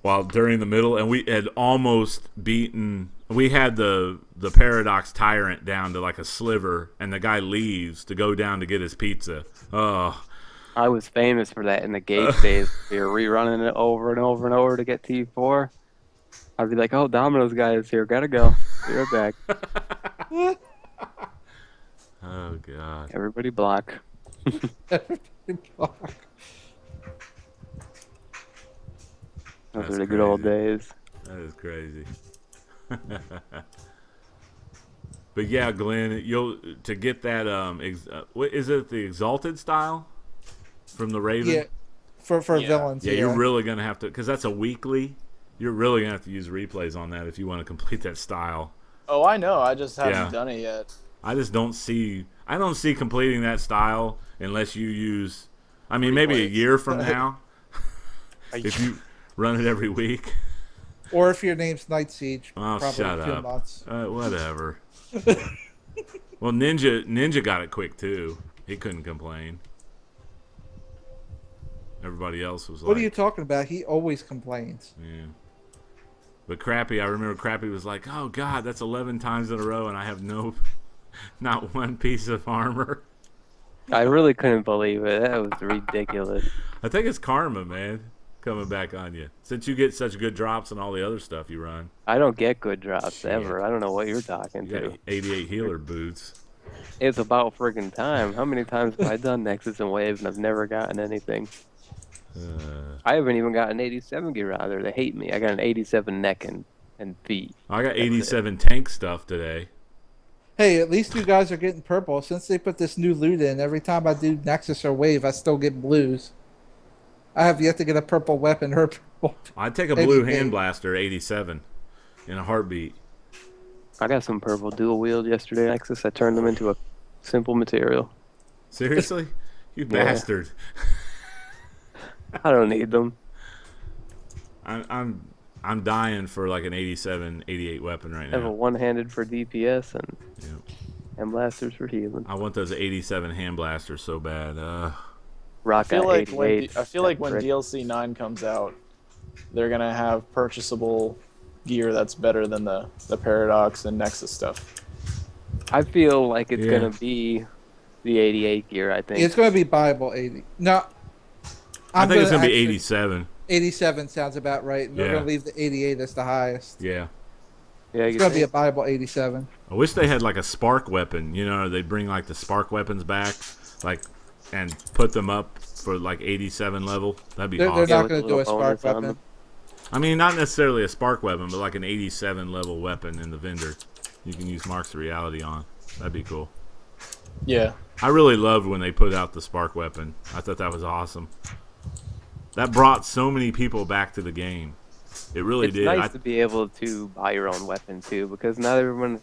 while during the middle, and we had almost beaten. We had the Paradox Tyrant down to like a sliver, and the guy leaves to go down to get his pizza. Oh, I was famous for that in the Gate days. We were rerunning it over and over and over to get T4. I'd be like, oh, Domino's guy is here. Gotta go. Be right back. oh God. Everybody block. Those That's are the good old crazy. days. That is crazy. But yeah, Glenn, you'll to get that what is it, the Exalted style from the Raven? Yeah, for Yeah. villains. Yeah, you're really gonna have to, because that's a weekly. You're really gonna have to use replays on that if you want to complete that style. Oh, I know. I just haven't Yeah. done it yet. I just don't see. I don't see completing that style unless you use. I mean, maybe a Replays. year from now, if you run it every week. Or if your name's Night Siege, Oh, probably shut 2 up. months. Whatever. Well, Ninja got it quick too. He couldn't complain. Everybody else was like, What are you talking about? He always complains. yeah. But Crappy, I remember Crappy was like, "Oh God, that's 11 times in a row, and I have not one piece of armor." I really couldn't believe it. That was ridiculous. I think it's karma, man, coming back on you since you get such good drops and all the other stuff you run. I don't get good drops Shit. ever. I don't know what you're talking You to. got 88 healer boots. It's about friggin' time. How many times have I done Nexus and Wave and I've never gotten anything? I haven't even got an 87 gear out there. They hate me. I got an 87 neck and feet. I got That's it. 87 tank stuff today. Hey, at least you guys are getting purple. Since they put this new loot in, every time I do Nexus or Wave, I still get blues. I have yet to get a purple weapon or a purple. I'd take a blue Anything. hand blaster 87 in a heartbeat. I got some purple dual wield yesterday, Nexus. I turned them into a simple material. Seriously? You Yeah. bastard. I don't need them. I'm dying for like an 87, 88 weapon right I have a now. one-handed for DPS and Yeah. blasters for healing. I want those 87 hand blasters so bad. Rock I feel at like 88. when DLC 9 comes out, they're gonna have purchasable gear that's better than the Paradox and Nexus stuff. I feel like it's Yeah. gonna be the 88 gear. I think. It's going to be Bible 80. No. I think it's going to be actually- 87. 87 sounds about right. And we're Yeah. going to leave the 88 as the highest. Yeah. Yeah, It's you going to be a think? Bible 87. I wish they had like a spark weapon. You know, they'd bring like the spark weapons back, like, and put them up for like 87 level. That'd be They're awesome. not with going a to do a little spark bonus on weapon. them. I mean, not necessarily a spark weapon, but like an 87 level weapon in the vendor. You can use Marks of Reality on. That'd be cool. Yeah. I really loved when they put out the spark weapon. I thought that was awesome. That brought so many people back to the game. It really It's did. nice to be able to buy your own weapon too, because not everyone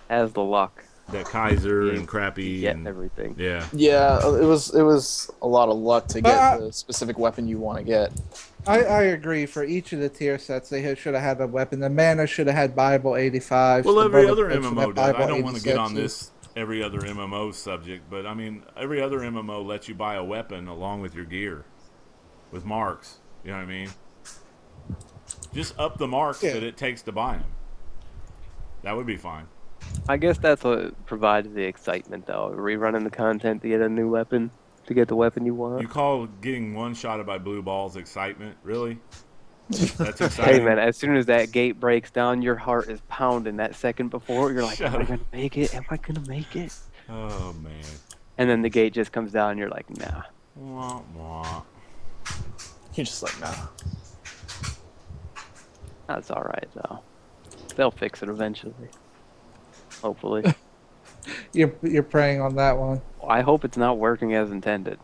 has the luck That Kaiser to and Crappy get and everything. yeah. Yeah, it was a lot of luck to But get the specific weapon you want to get. I agree. For each of the tier sets, they should have had a weapon. The Mana should have had Bible 85. Well, the every Brotherhood other should MMO have does. I Bible don't want to get on 86. this every other MMO subject, but I mean, every other MMO lets you buy a weapon along with your gear, with marks. You know what I mean? Just up the marks Yeah. that it takes to buy them. That would be fine. I guess that's what provides the excitement, though. Rerunning the content to get a new weapon, to get the weapon you want. You call getting one-shotted by blue balls excitement? Really? That's Hey exciting. man, as soon as that gate breaks down, your heart is pounding. That second before, you're like, Shut am I up. gonna make it? Am I gonna make it? Oh man. And then the gate just comes down, and you're like, nah. Wah, wah. You're just like, nah. That's all right though. They'll fix it eventually. Hopefully. You're praying on that one. I hope it's not working as intended.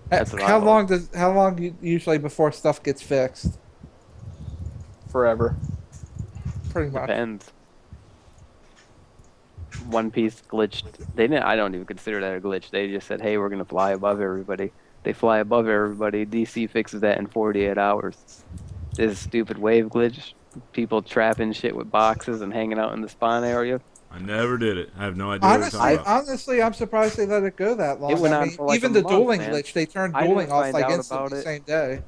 That's what I How hope. long usually before stuff gets fixed? Forever. Pretty much. Depends. One Piece glitched. They didn't. I don't even consider that a glitch. They just said, "Hey, we're gonna fly above everybody." They fly above everybody. DC fixes that in 48 hours. This stupid wave glitch. People trapping shit with boxes and hanging out in the spawn area. I never did it. I have no idea what you're talking about. Honestly, I'm surprised they let it go that long. It went I on mean, for like even a the month, dueling man. glitch, they turned I didn't dueling off find like out instantly about the it. same day.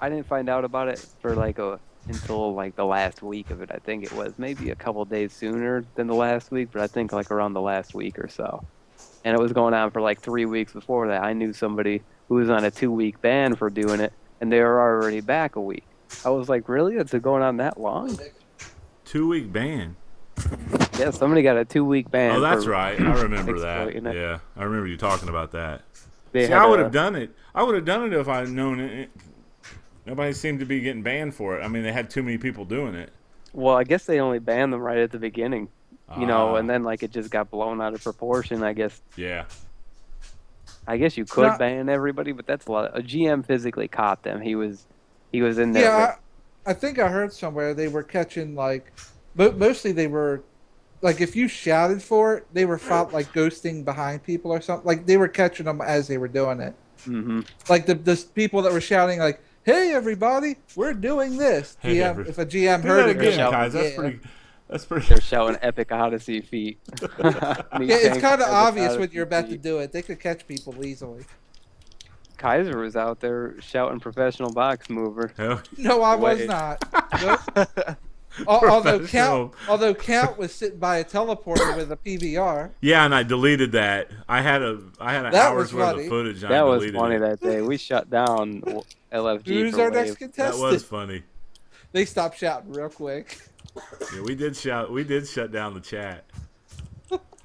I didn't find out about it for until like the last week of it. I think it was maybe a couple days sooner than the last week, but I think like around the last week or so. And it was going on for like 3 weeks before that. I knew somebody who was on a 2-week ban for doing it, and they were already back a week. I was like, really? It's going on that long? 2-week ban. Yeah, somebody got a 2-week ban. Oh, that's for right. I remember that. exploiting it. Yeah, I remember you talking about that. They See, had I would a- have done it. I would have done it if I'd known it. Nobody seemed to be getting banned for it. I mean, they had too many people doing it. Well, I guess they only banned them right at the beginning, and Ah. then like it just got blown out of proportion. I guess Yeah. you could No. ban everybody, but that's a lot. A GM physically caught them. He was in there. Yeah, I think I heard somewhere they were catching like, mostly they were, like if you shouted for it, they were fought like ghosting behind people or something. Like they were catching them as they were doing it. Mm-hmm. Like the people that were shouting like, "Hey everybody, we're doing this." Hey, If a GM Do heard that it, again, shout- guys. That's yeah. pretty. That's pretty. They're shouting epic Odyssey feet. Yeah, it's kind of obvious when you're about to do it. They could catch people easily. Kaiser was out there shouting professional box mover. Hell, No, I was Wait. not. Nope. Although Professional. Count was sitting by a teleporter with a PVR. yeah, and I deleted that. I had an That hour's was worth funny. of footage. And That I was deleted funny it. that day. We shut down LFG Who's for our wave. next That contestant? was funny. They stopped shouting real quick. Yeah, we did shout. We did shut down the chat.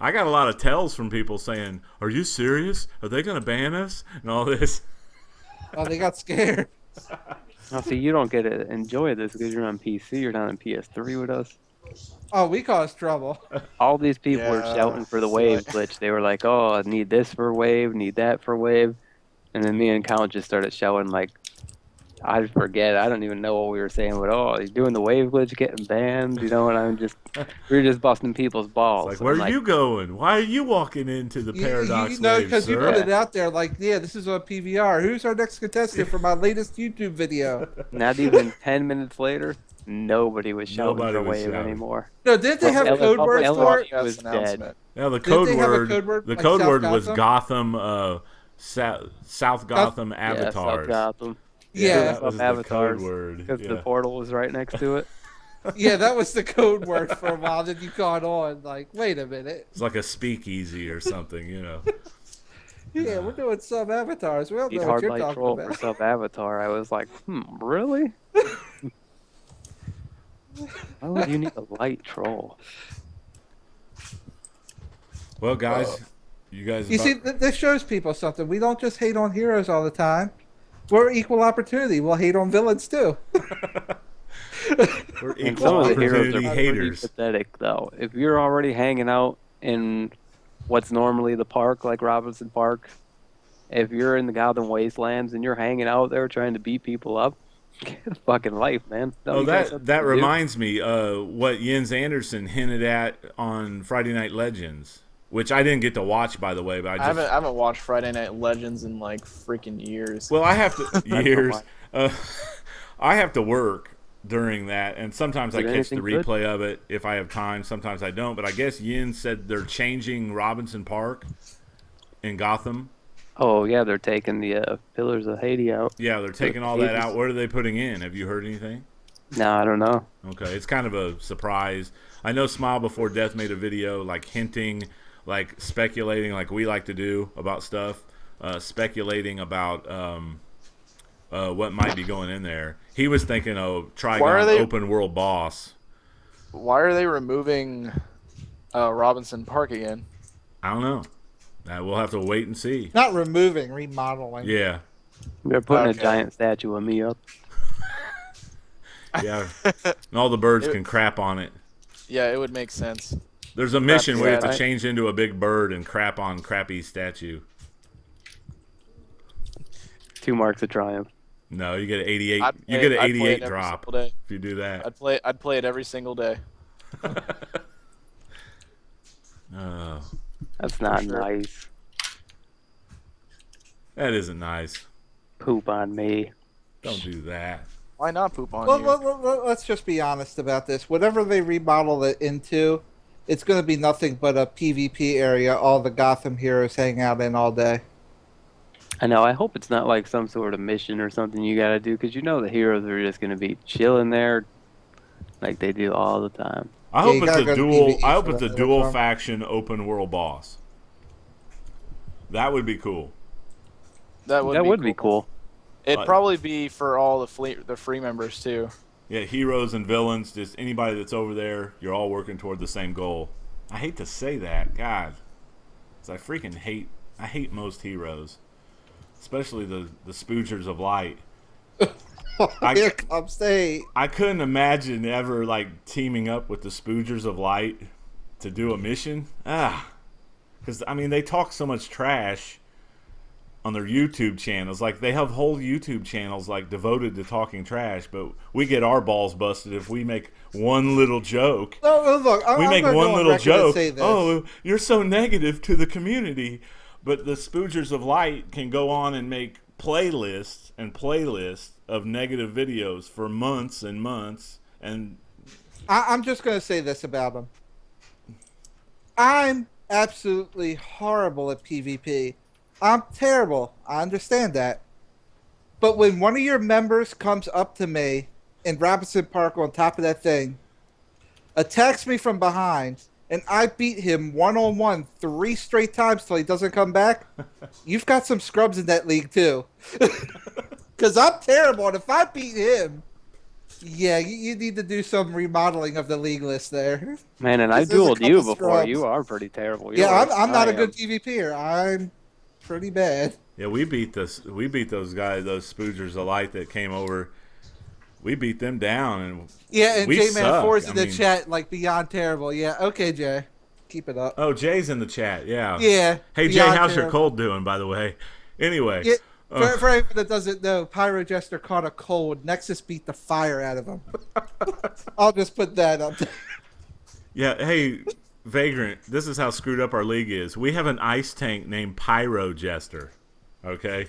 I got a lot of tells from people saying, "Are you serious? Are they going to ban us?" and all this. Oh, they got scared. Now, see, you don't get to enjoy this because you're on PC. You're not on PS3 with us. Oh, we caused trouble. All these people were Yeah, shouting for the so wave I- glitch. They were like, "Oh, I need this for wave, need that for wave," and then me and Count just started shouting like, I forget. I don't even know what we were saying, but he's doing the wave glitch, getting banned, and we were just busting people's balls. Like, where are you going? Why are you walking into the paradox know, wave, because you sir? put it out there like, yeah, this is on PVR. Who's our next contestant for my latest YouTube video? Not even 10 minutes later, nobody was shouting Nobody for was wave shouting. anymore. No, didn't they have Well, code words Ellen- for it? Ellen- was announcement. Now the Didn't code they have a word. code word The like code South word was Gotham? Gotham. South Gotham Yeah, avatars. South Gotham. Yeah. that was the Avatars, code word. Because Yeah. the portal was right next to it. Yeah, that was the code word for a while. Then you caught on, like, wait a minute. It's like a speakeasy or something, you know. Yeah, we're doing sub avatars. We don't He'd know what hard you're light talking troll for about. sub avatar. I was like, really? Why would you need a light troll? Well, guys, you guys. You see, this shows people something. We don't just hate on heroes all the time. We're equal opportunity. We'll hate on villains too. we're And equal some of the heroes opportunity are pretty haters. pathetic, though. If you're already hanging out in what's normally the park, like Robinson Park, if you're in the Gotham Wastelands and you're hanging out there trying to beat people up, get a fucking life, man. Don't Oh, you guys have that to do? reminds me. What Jens Anderson hinted at on Friday Night Legends, which I didn't get to watch, by the way. But I haven't watched Friday Night Legends in like freaking years. Well, I have to years. I have to work during that, and sometimes I Is it catch the anything good? replay of it if I have time. Sometimes I don't. But I guess Yin said they're changing Robinson Park in Gotham. Oh, yeah, they're taking the Pillars of Haiti out. Yeah, they're taking all that out. What are they putting in? Have you heard anything? No, I don't know. Okay, it's kind of a surprise. I know Smile Before Death made a video like hinting, like speculating, like we like to do about stuff, speculating about what might be going in there. He was thinking of Trigon open world boss. Why are they removing Robinson Park again? I don't know. We'll have to wait and see. Not removing, remodeling. Yeah, They're putting Okay. a giant statue of me up. yeah. And all the birds can crap on it. Yeah, it would make sense. There's a mission where you have to right. change into a big bird and crap on crappy statue. 2 marks of triumph. No, you get an 88. I'd You play get it- an I'd play it 88 every drop single day. if you do that. I'd play it every single day. Oh, That's not sure. nice. that isn't nice. Poop on me. Don't do that. Why not poop on Well, you? let's just be honest about this. Whatever they remodel it into, it's going to be nothing but a PvP area all the Gotham heroes hang out in all day. I know. I hope it's not like some sort of mission or something you gotta do, because you know the heroes are just gonna be chilling there, like they do all the time. I Yeah, hope you it's gotta a go to dual. PvE I hope for it's a that, dual that's all. faction open world boss. That would be cool. That would That be would cool. be cool. It'd But- probably be for all the free members too. Yeah, heroes and villains, just anybody that's over there, you're all working toward the same goal. I hate to say that, God, 'cause I freaking hate. I hate most heroes, especially the Spoogers of Light. Here comes the I couldn't imagine ever like teaming up with the Spoogers of Light to do a mission. Because I mean they talk so much trash on their YouTube channels. Like they have whole YouTube channels like devoted to talking trash, but we get our balls busted if we make one little joke. No, look, We I'm make gonna one go on little record and joke. say this. Oh, you're so negative to the community. But the Spoogers of Light can go on and make playlists and playlists of negative videos for months and months. And I'm just going to say this about them. I'm absolutely horrible at PvP. I'm terrible. I understand that. But when one of your members comes up to me in Robinson Park on top of that thing, attacks me from behind, and I beat him one-on-one 3 straight times till he doesn't come back, you've got some scrubs in that league too. Because I'm terrible, and if I beat him, yeah, you need to do some remodeling of the league list there. Man, and I This is a dueled you couple before. scrubs. You are pretty terrible. Yeah, You're worse I'm than not I a good am. PvPer. I'm pretty bad. yeah, we beat those guys, those Spoogers of Light that came over. We beat them down, and Yeah, and we J-Man suck. 4's I in the mean- chat, like, beyond terrible. Yeah, okay, Jay. Keep it up. oh, Jay's in the chat. Yeah. Yeah. Hey Jay, beyond how's your terrible. cold doing? By the way. Anyway. Yeah, for anyone that doesn't know, PyroJester caught a cold. Nexus beat the fire out of him. I'll just put that up there. Yeah, hey, Vagrant, this is how screwed up our league is. We have an ice tank named PyroJester. Okay?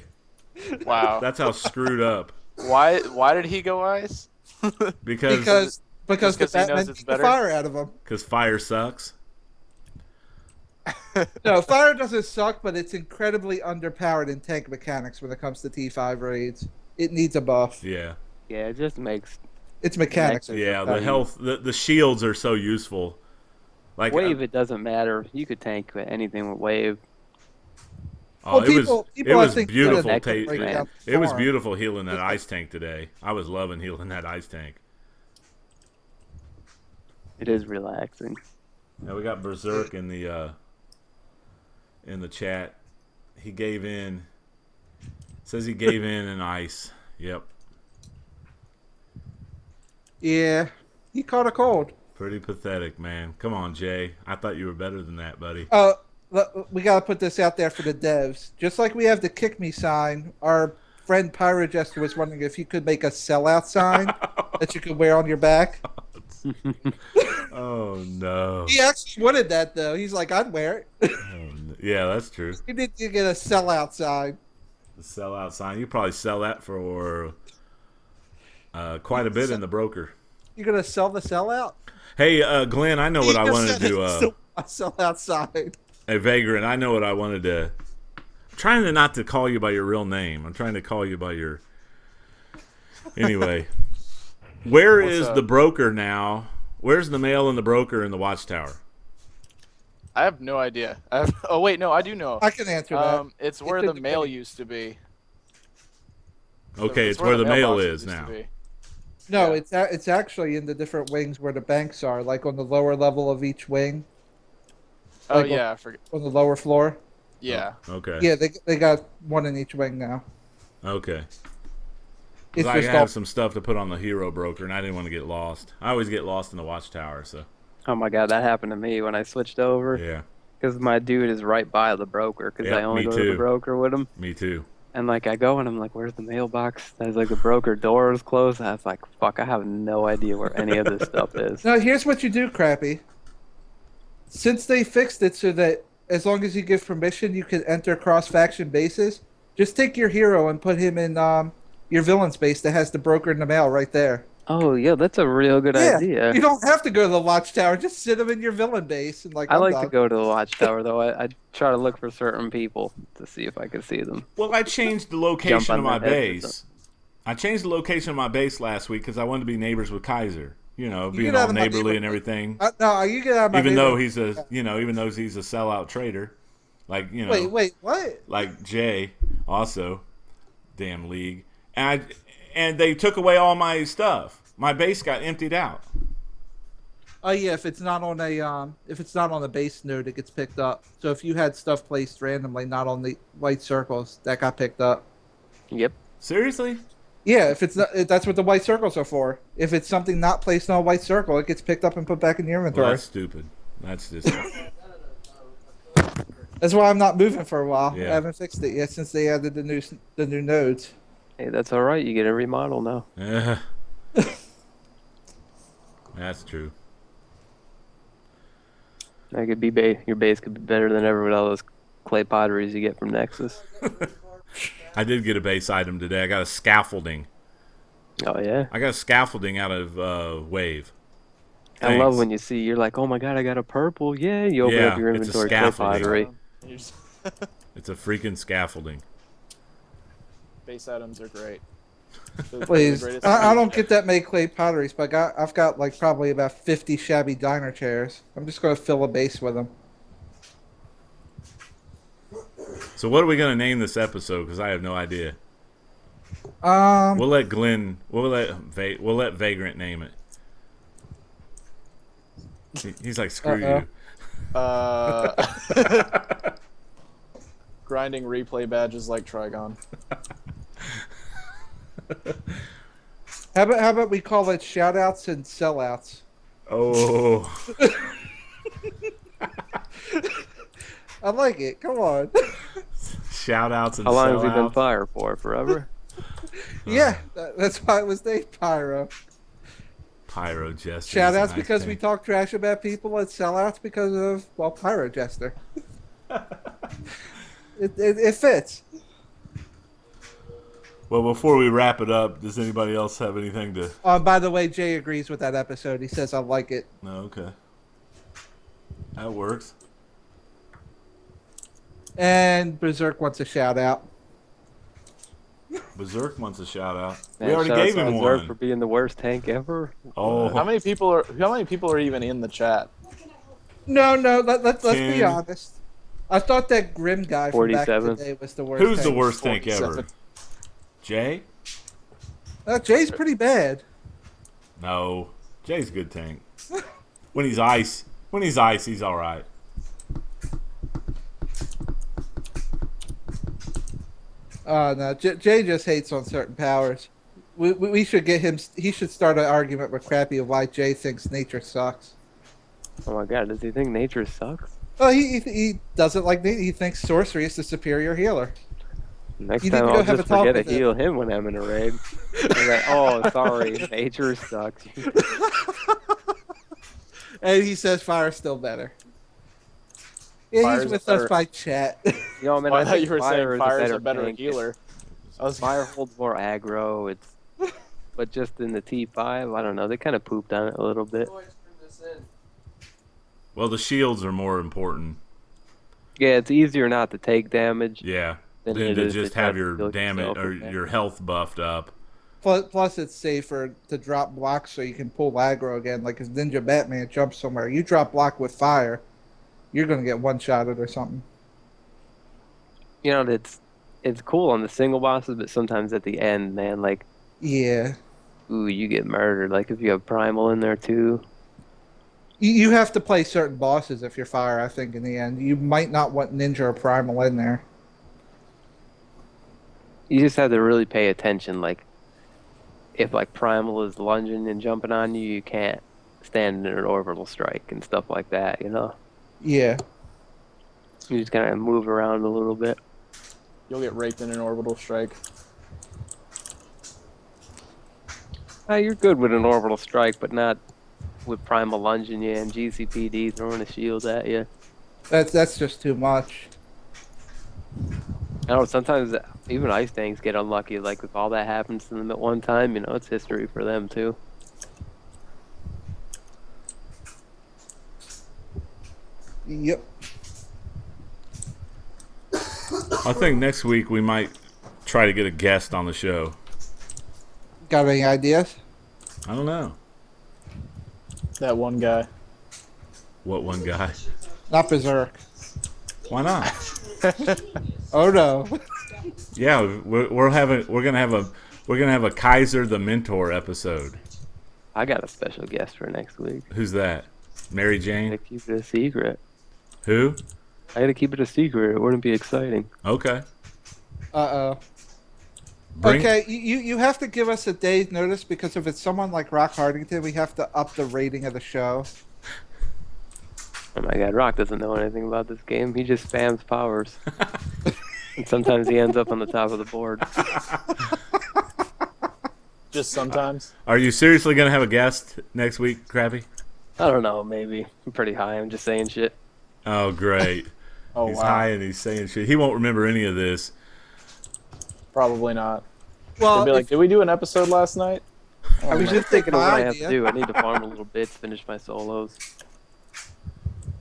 Wow. That's how screwed up. Why did he go ice? Because Because the Just 'cause he knows Batman it's beat the better? fire out of him. fire sucks. No, fire doesn't suck, but it's incredibly underpowered in tank mechanics when it comes to T5 raids. It needs a buff. Yeah. Yeah, it just makes It's mechanics. Nexus Yeah, are the funny. health the shields are so useful. Like wave. It doesn't matter. You could tank anything with wave. oh, Well, people it I was think beautiful. that break break man. down It was farm. beautiful healing that ice tank today. I was loving healing that ice tank. It is relaxing. Now we got Berserk in the chat. He gave in. Says he gave in ice. Yep. Yeah, he caught a cold. Pretty pathetic, man. Come on, Jay. I thought you were better than that, buddy. We gotta put this out there for the devs. Just like we have the kick me sign, our friend PyroJester was wondering if you could make a sellout sign that you could wear on your back. Oh no. He actually wanted that though. He's like, I'd wear it. Oh, no. Yeah, that's true. He need to get a sellout sign. The sellout sign. You probably sell that for quite a bit in the broker. You gonna sell the sellout? Hey, Glenn, I know what I wanted to do. A sellout sign. Hey, Vagrant, I know what I wanted to. I'm trying to not to call you by your real name. I'm trying to call you by your. Anyway, where What's is up? the broker now? Where's the mail and the broker in the watchtower? I have no idea. Oh wait, no, I do know. I can answer that. It's where in the the mail beginning. used to be. Okay, it's where the mail mailbox is used to now. be. No, yeah. it's actually in the different wings where the banks are, like on the lower level of each wing, Oh Like, yeah, I forget. on the lower floor. Yeah. Okay. Yeah, they got one in each wing now. Okay. 'Cause It's I just have all, some stuff to put on the hero broker, and I didn't want to get lost. I always get lost in the watchtower, so Oh my god, that happened to me when I switched over. yeah, Because my dude is right by the broker. Because Yep, I only me go to too. the broker with him. me too. And like I go and I'm like, where's the mailbox? There's like the broker door is closed. I was like, fuck, I have no idea where any of this stuff is. Now, here's what you do, Crappy. Since they fixed it so that as long as you give permission, you can enter cross-faction bases, just take your hero and put him in your villain's base that has the broker in the mail right there. Oh yeah, that's a real good idea. You don't have to go to the Watchtower. Just sit him in your villain base. And I like to go to the Watchtower though. I try to look for certain people to see if I can see them. Well, I changed the location of my base. I changed the location of my base last week because I wanted to be neighbors with Kaiser. You know, being all neighborly and everything. No, you get out of my even though he's a, even though he's a sellout traitor, like Wait, what? Like Jay, also, damn league, and they took away all my stuff. My base got emptied out. Oh yeah, if it's not on the base node, it gets picked up. So if you had stuff placed randomly, not on the white circles, that got picked up. Yep. Seriously? Yeah, if it's not, that's what the white circles are for. If it's something not placed on a white circle, it gets picked up and put back in your inventory. Well, that's stupid. That's just. That's why I'm not moving for a while. Yeah. I haven't fixed it yet since they added the new nodes. Hey, that's all right. You get every model now. That's true. That could be your base could be better than ever with all those clay potteries you get from Nexus. I did get a base item today. I got a scaffolding. Oh yeah. I got a scaffolding out of Wave. I love when you see you're like, oh my god, I got a purple. Yeah, you open up your inventory, clay pottery. It's a freaking scaffolding. Base items are great. Please, I don't get that many clay potteries, but I've got like probably about 50 shabby diner chairs. I'm just going to fill a base with them. So what are we gonna name this episode? Because I have no idea. We'll let Glenn. We'll let Vagrant name it. He's like, screw you. Grinding replay badges like Trigon. How about we call it shoutouts and sellouts? Oh. I like it. Come on. Shoutouts and How long sellouts. has he been fire for? Forever? Yeah, that's why it was named Pyro. PyroJester. Shoutouts because we talk trash about people, and sellouts because of, well, PyroJester. It fits. Well, before we wrap it up, does anybody else have anything to... By the way, Jay agrees with that episode. He says, I like it. No, okay. That works. And Berserk wants a shout out. Berserk wants a shout out. Man, We already shout out gave to him Berserk one. for being the worst tank ever. Oh. How many people are even in the chat? No, let's be 10. honest. I thought that Grim guy from back in the 47. day was the worst. Who's the tank. worst tank ever? 47. Jay? Jay's pretty bad. No. Jay's a good tank. When he's ice, he's all right. No, Jay just hates on certain powers. We should get him. He should start an argument with Crappy of why Jay thinks nature sucks. Oh my god, does he think nature sucks? Well, he doesn't like nature. He thinks sorcery is the superior healer. Next You time need to go I'll have just a talk forget to with him. heal him when I'm in a raid. I'm like, oh, sorry, nature sucks. And he says fire's still better. Yeah, Fire's he's with better. us by chat. You know, man, Oh, I I thought think you were saying is fire's a better tank. healer. Fire holds more aggro. But just in the T5, I don't know. They kind of pooped on it a little bit. Well, the shields are more important. Yeah, it's easier not to take damage. Yeah. Than Than it to is just to try have to your heal damage yourself or with that. your health buffed up. Plus, it's safer to drop blocks so you can pull aggro again. Like if Ninja Batman jumps somewhere, you drop block with fire, you're gonna get one-shotted or something. You know, it's cool on the single bosses, but sometimes at the end, man, like, Yeah. ooh, you get murdered. Like if you have Primal in there too. You have to play certain bosses if you're fire, I think, in the end. You might not want Ninja or Primal in there. You just have to really pay attention. Like, if like Primal is lunging and jumping on you, you can't stand in an orbital strike and stuff like that, you know? Yeah. You just kind of move around a little bit. You'll get raped in an orbital strike. You're good with an orbital strike, but not with primal lunging you and GCPD throwing a shield at you. That's just too much. I know sometimes even ice tanks get unlucky. Like if all that happens to them at one time, it's history for them too. Yep. I think next week we might try to get a guest on the show. Got any ideas? I don't know. That one guy. What one guy? Not Berserk. Why not? Oh no. Yeah, we're gonna have a Kaiser the Mentor episode. I got a special guest for next week. Who's that? Mary I Jane? gotta keep it a secret. Who? I gotta keep it a secret. It wouldn't be exciting. Okay. Uh-oh. Bring- Okay, you have to give us a day's notice because if it's someone like Rock Hardington, we have to up the rating of the show. Oh my god, Rock doesn't know anything about this game. He just spams powers. And sometimes he ends up on the top of the board. Just sometimes. Are you seriously gonna have a guest next week, Krabby? I don't know, maybe. I'm pretty high. I'm just saying shit. Oh, great. Oh, He's wow. high and he's saying shit. He won't remember any of this. Probably not. Well, They'll be like, did we do an episode last night? I was just thinking Thinking of what my I have to idea. do. I need to farm a little bit to finish my solos.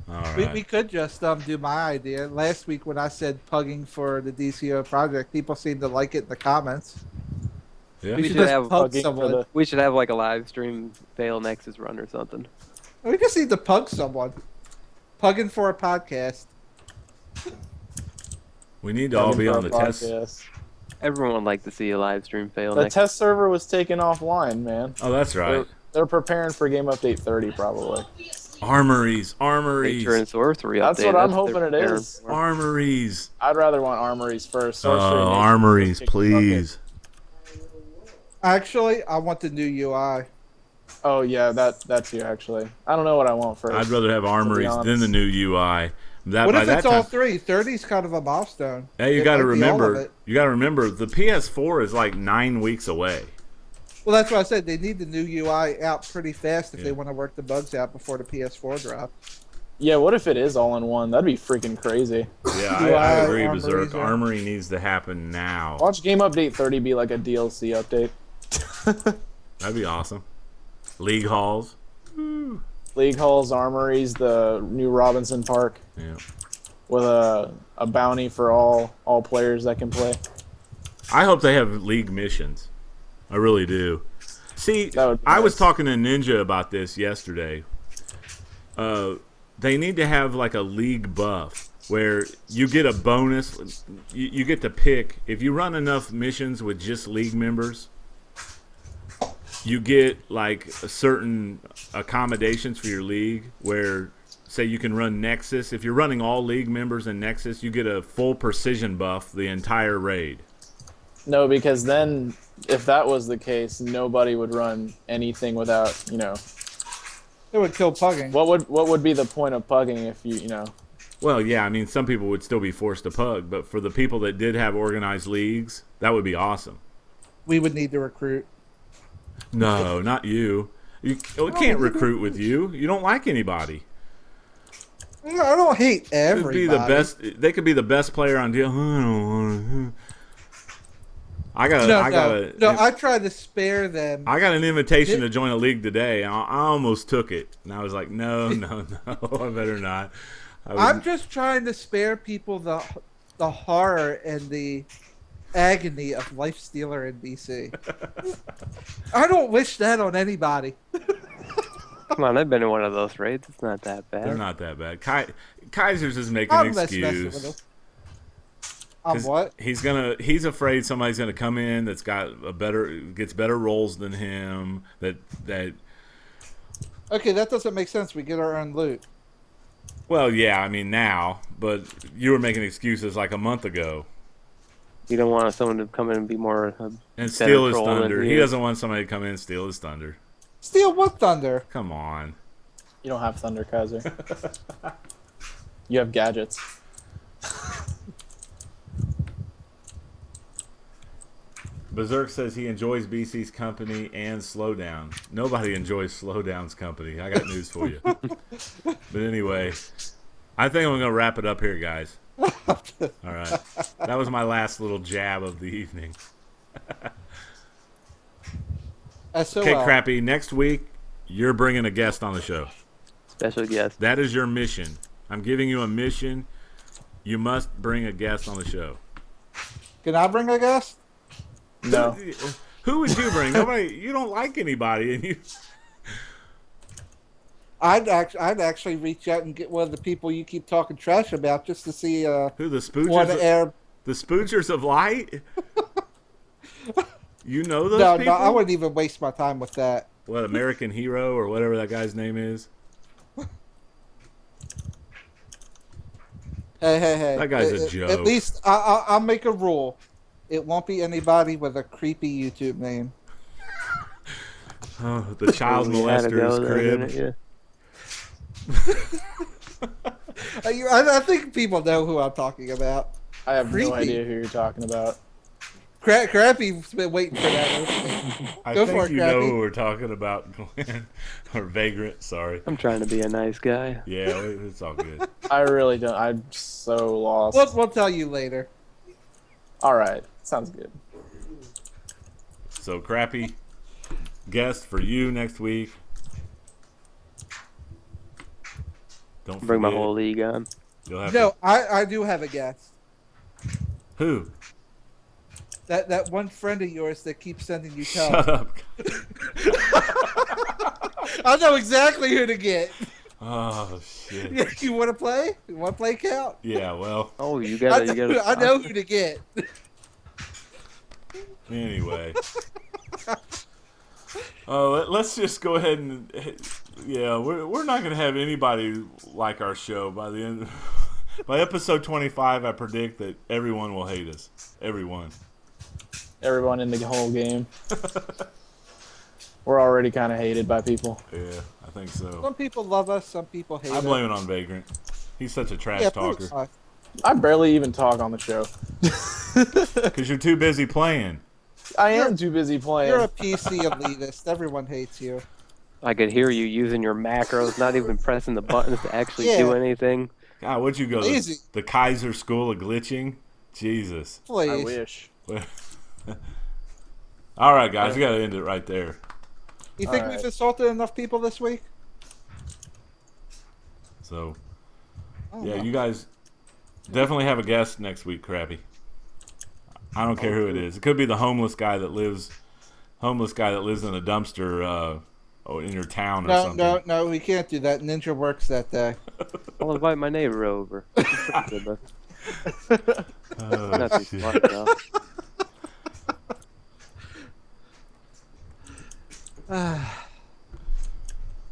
All We right. could just do my idea. Last week when I said pugging for the DCO project, people seemed to like it in the comments. Yeah. We We should should just have pug Pugging for someone. the- We should have like a live stream fail Nexus run or something. We just need to pug someone. Pugging for a podcast. We need to all be for on a the test. podcast. Everyone would like to see a live stream fail The Nexus. test server was taken offline, man. Oh, that's right. They're preparing for game update 30, probably. Armories. Nature and Sorcery update. That's what I'm they're hoping it preparing is. for. Armories. I'd rather want armories first. Oh, Sorcery and nature armories, just kick the bucket. please. Actually, I want the new UI. Oh yeah, that too. Actually, I don't know what I want first. I'd rather have armories than honest. the new UI. That What by if that it's all time, three? 30's kind of a milestone. hey, you It got to might be all of remember. it. You got to remember the PS4 is like 9 weeks away. Well, that's what I said. They need the new UI out pretty fast if Yeah. they want to work the bugs out before the PS4 drop. Yeah, what if it is all in one? That'd be freaking crazy. Yeah, UI, I agree, armories, Berserk. yeah. Armory needs to happen now. Watch game update 30 be like a DLC update. That'd be awesome. League halls. League halls, armories, the new Robinson Park Yeah. with a bounty for all players that can play. I hope they have league missions. I really do. See, That would be I was nice. talking to Ninja about this yesterday. They need to have like a league buff where you get a bonus. You get to pick. If you run enough missions with just league members, you get like a certain accommodations for your league where, say, you can run Nexus. If you're running all league members in Nexus, you get a full precision buff the entire raid. No, because then if that was the case, nobody would run anything without, It would kill pugging. what would be the point of pugging if you know? Well, yeah, I mean, some people would still be forced to pug, but for the people that did have organized leagues, that would be awesome. We would need to recruit. No, not you. We can't recruit with you. You don't like anybody. I don't hate Could everybody. be the best. They could be the best player on deal. I don't want to. I got No, I tried to spare them. I got an invitation to join a league today. I almost took it, and I was like, no, I better not. I'm just trying to spare people the horror and the agony of Life Stealer in BC. I don't wish that on anybody. Come on, I've been in one of those raids. It's not that bad. They're not that bad. Kaiser's is making I'm an messing with excuse. them. I'm 'Cause what? He's afraid somebody's gonna come in that's got gets better rolls than him. That Okay, that doesn't make sense. We get our own loot. well, yeah, I mean now, but you were making excuses like a month ago. You don't want someone to come in and be more. And better steal his troll than thunder. he He is. doesn't want somebody to come in and steal his thunder. Steal what thunder? Come on. You don't have Thunder, Kaiser. You have gadgets. Berserk says he enjoys BC's company and Slowdown. Nobody enjoys Slowdown's company. I got news for you. But anyway, I think I'm going to wrap it up here, guys. All right. That was my last little jab of the evening. SOL. Okay, Crappy, next week, you're bringing a guest on the show. Special guest. That is your mission. I'm giving you a mission. You must bring a guest on the show. Can I bring a guest? No. Who would you bring? Nobody. You don't like anybody, and you. I'd actually reach out and get one of the people you keep talking trash about just to see Who, the Spoogers? what air. The Spoogers of Light? You know those No, people? I wouldn't even waste my time with that. What, American Hero or whatever that guy's name is? Hey. That guy's a joke. At least I'll make a rule. It won't be anybody with a creepy YouTube name. Oh, the child molester's crib. I think people know who I'm talking about. I have Creepy. no idea who you're talking about. Crappy's been waiting for that. I Go think for it, you know Crappy. who we're talking about, Glenn. Or Vagrant, sorry. I'm trying to be a nice guy. Yeah, it's all good. I really don't. I'm so lost. We'll tell you later. All right. Sounds good. So, Crappy, guest for you next week. Don't forget. Bring my whole league on. You'll have No, I do have a guest. Who? That one friend of yours that keeps sending you Shut tells. up. I know exactly who to get. Oh, shit. Yeah, you want to play? You want to play count? Yeah, well, Oh, you I gotta. know who to get. anyway. Let's just go ahead and... Yeah, we're not going to have anybody like our show by the end. By episode 25, I predict that everyone will hate us. Everyone. Everyone in the whole game. We're already kind of hated by people. Yeah, I think so. Some people love us, some people hate I us. blame it on Vagrant. He's such a trash talker. pretty much. I barely even talk on the show. Because you're too busy playing. I am too busy playing. You're a PC elitist. Everyone hates you. I could hear you using your macros, not even pressing the buttons to actually Yeah. do anything. God, what'd you go? Lazy. The Kaiser School of Glitching? Jesus. Please. I wish. All right, guys, we got to end it right there. You think Alright. we've insulted enough people this week? So, Oh, yeah, no. you guys definitely have a guest next week, Crappy. I don't care who it is. It could be the homeless guy that lives in a dumpster in your town or something. No, we can't do that. Ninja works that day. I'll invite my neighbor over. Oh, Not too shit. smart though.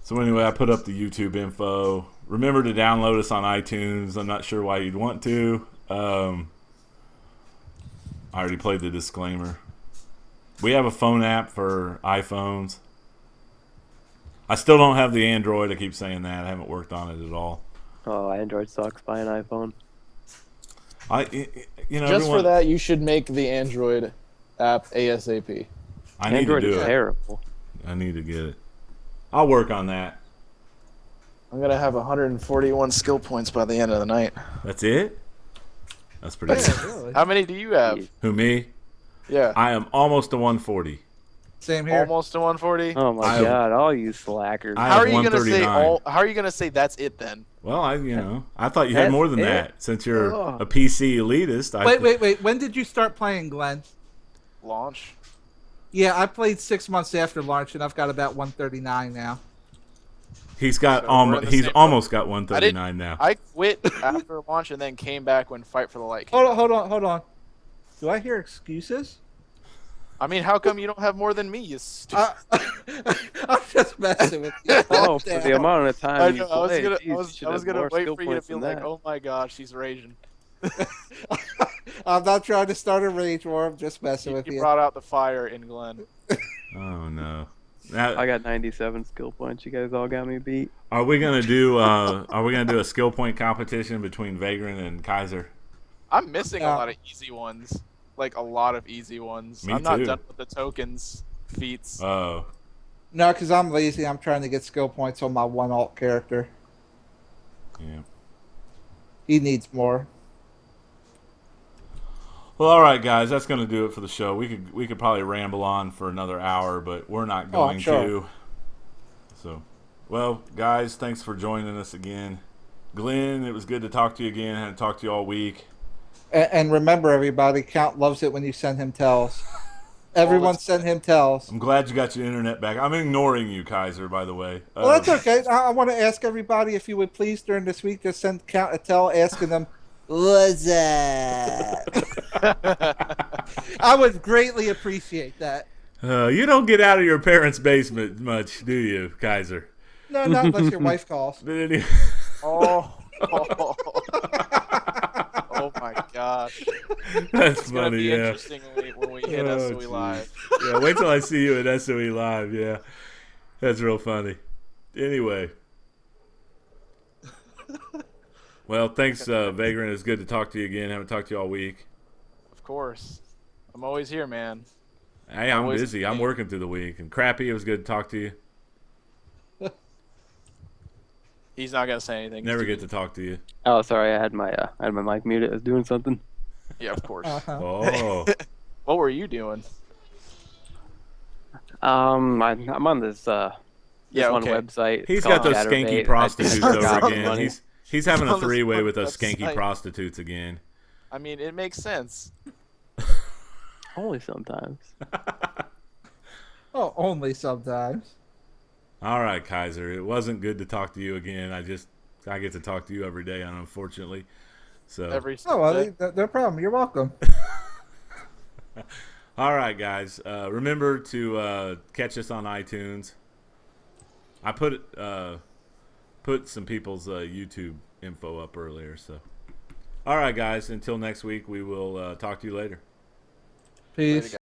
So anyway, I put up the YouTube info. Remember to download us on iTunes. I'm not sure why you'd want to. I already played the disclaimer. We have a phone app for iPhones. I still don't have the Android. I keep saying that. I haven't worked on it at all. Oh, Android sucks. Buy an iPhone. Just for that, you should make the Android app ASAP. I need Android to do is it. terrible. I need to get it. I'll work on that. I'm gonna have 141 skill points by the end of the night. That's it? That's pretty good. Yeah, really. How many do you have? Who, me? Yeah, I am almost to 140. Same here. almost to 140. Oh my I- god, all you slackers. I- How have are you gonna say 139. all? How are you gonna say that's it then? Well, I thought you had That's more than it? that. Since you're Oh. a PC elitist. Wait. When did you start playing, Glenn? Launch. Yeah, I played 6 months after launch, and I've got about 139 now. He's got So we're in the he's same almost got 139 now. I quit after launch and then came back when Fight for the Light came. Hold on. Do I hear excuses? I mean, how come you don't have more than me? You stupid. I'm just messing with you. Oh, for the amount of I time you know. I was play, gonna, geez, you I was, should I was have gonna more wait skill for you to points be than like, that. "Oh my gosh, she's raging." I'm not trying to start a rage war. I'm just messing with You you. brought out the fire in Glenn. Oh no. Now, I got 97 skill points. You guys all got me beat. are we gonna do a skill point competition between Vagrant and Kaiser? I'm missing a Yeah. lot of easy ones. like a lot of easy ones. Me I'm not too. done with the tokens feats. Oh, No, because I'm lazy. I'm trying to get skill points on my one alt character. yeah. He needs more. Well, all right, guys, that's going to do it for the show. We could probably ramble on for another hour, but we're not Oh, I'm going sure. to. So, well, guys, thanks for joining us again. Glenn, it was good to talk to you again. I hadn't talked to you all week. And remember, everybody, Count loves it when you send him tells. Everyone send him tells. I'm glad you got your internet back. I'm ignoring you, Kaiser, by the way. Well, that's okay. I want to ask everybody if you would please during this week just send Count a tell asking them, "What's up?" I would greatly appreciate that. You don't get out of your parents' basement much, do you, Kaiser? No, not unless your wife calls. Oh. Oh my gosh. That's It's gonna funny, be yeah. interesting when we hit Oh, SOE geez. Live. Yeah, wait till I see you at SOE Live, yeah. That's real funny. Anyway. Well, thanks, Vagrant. It's good to talk to you again. Haven't talked to you all week. Of course. I'm always here, man. Hey, I'm Always busy. I'm busy. working through the week. And Crappy, it was good to talk to you. He's not gonna say anything. Never get to talk to you. Oh, sorry, I had my mic muted. I was doing something. Yeah, of course. Oh. What were you doing? I'm on this one okay. website. He's It's got called those Chatterbait. skanky I prostitutes just forgot over the again. money. He's having a On this three-way with those website. skanky prostitutes again. I mean, it makes sense. Only sometimes. Oh, only sometimes. All right, Kaiser. It wasn't good to talk to you again. I get to talk to you every day, unfortunately. So Every Oh, well, Sunday. no problem. You're welcome. all right, guys. Remember to catch us on iTunes. I put some people's YouTube info up earlier. So, all right, guys. Until next week, we will talk to you later. Peace. Later, guys.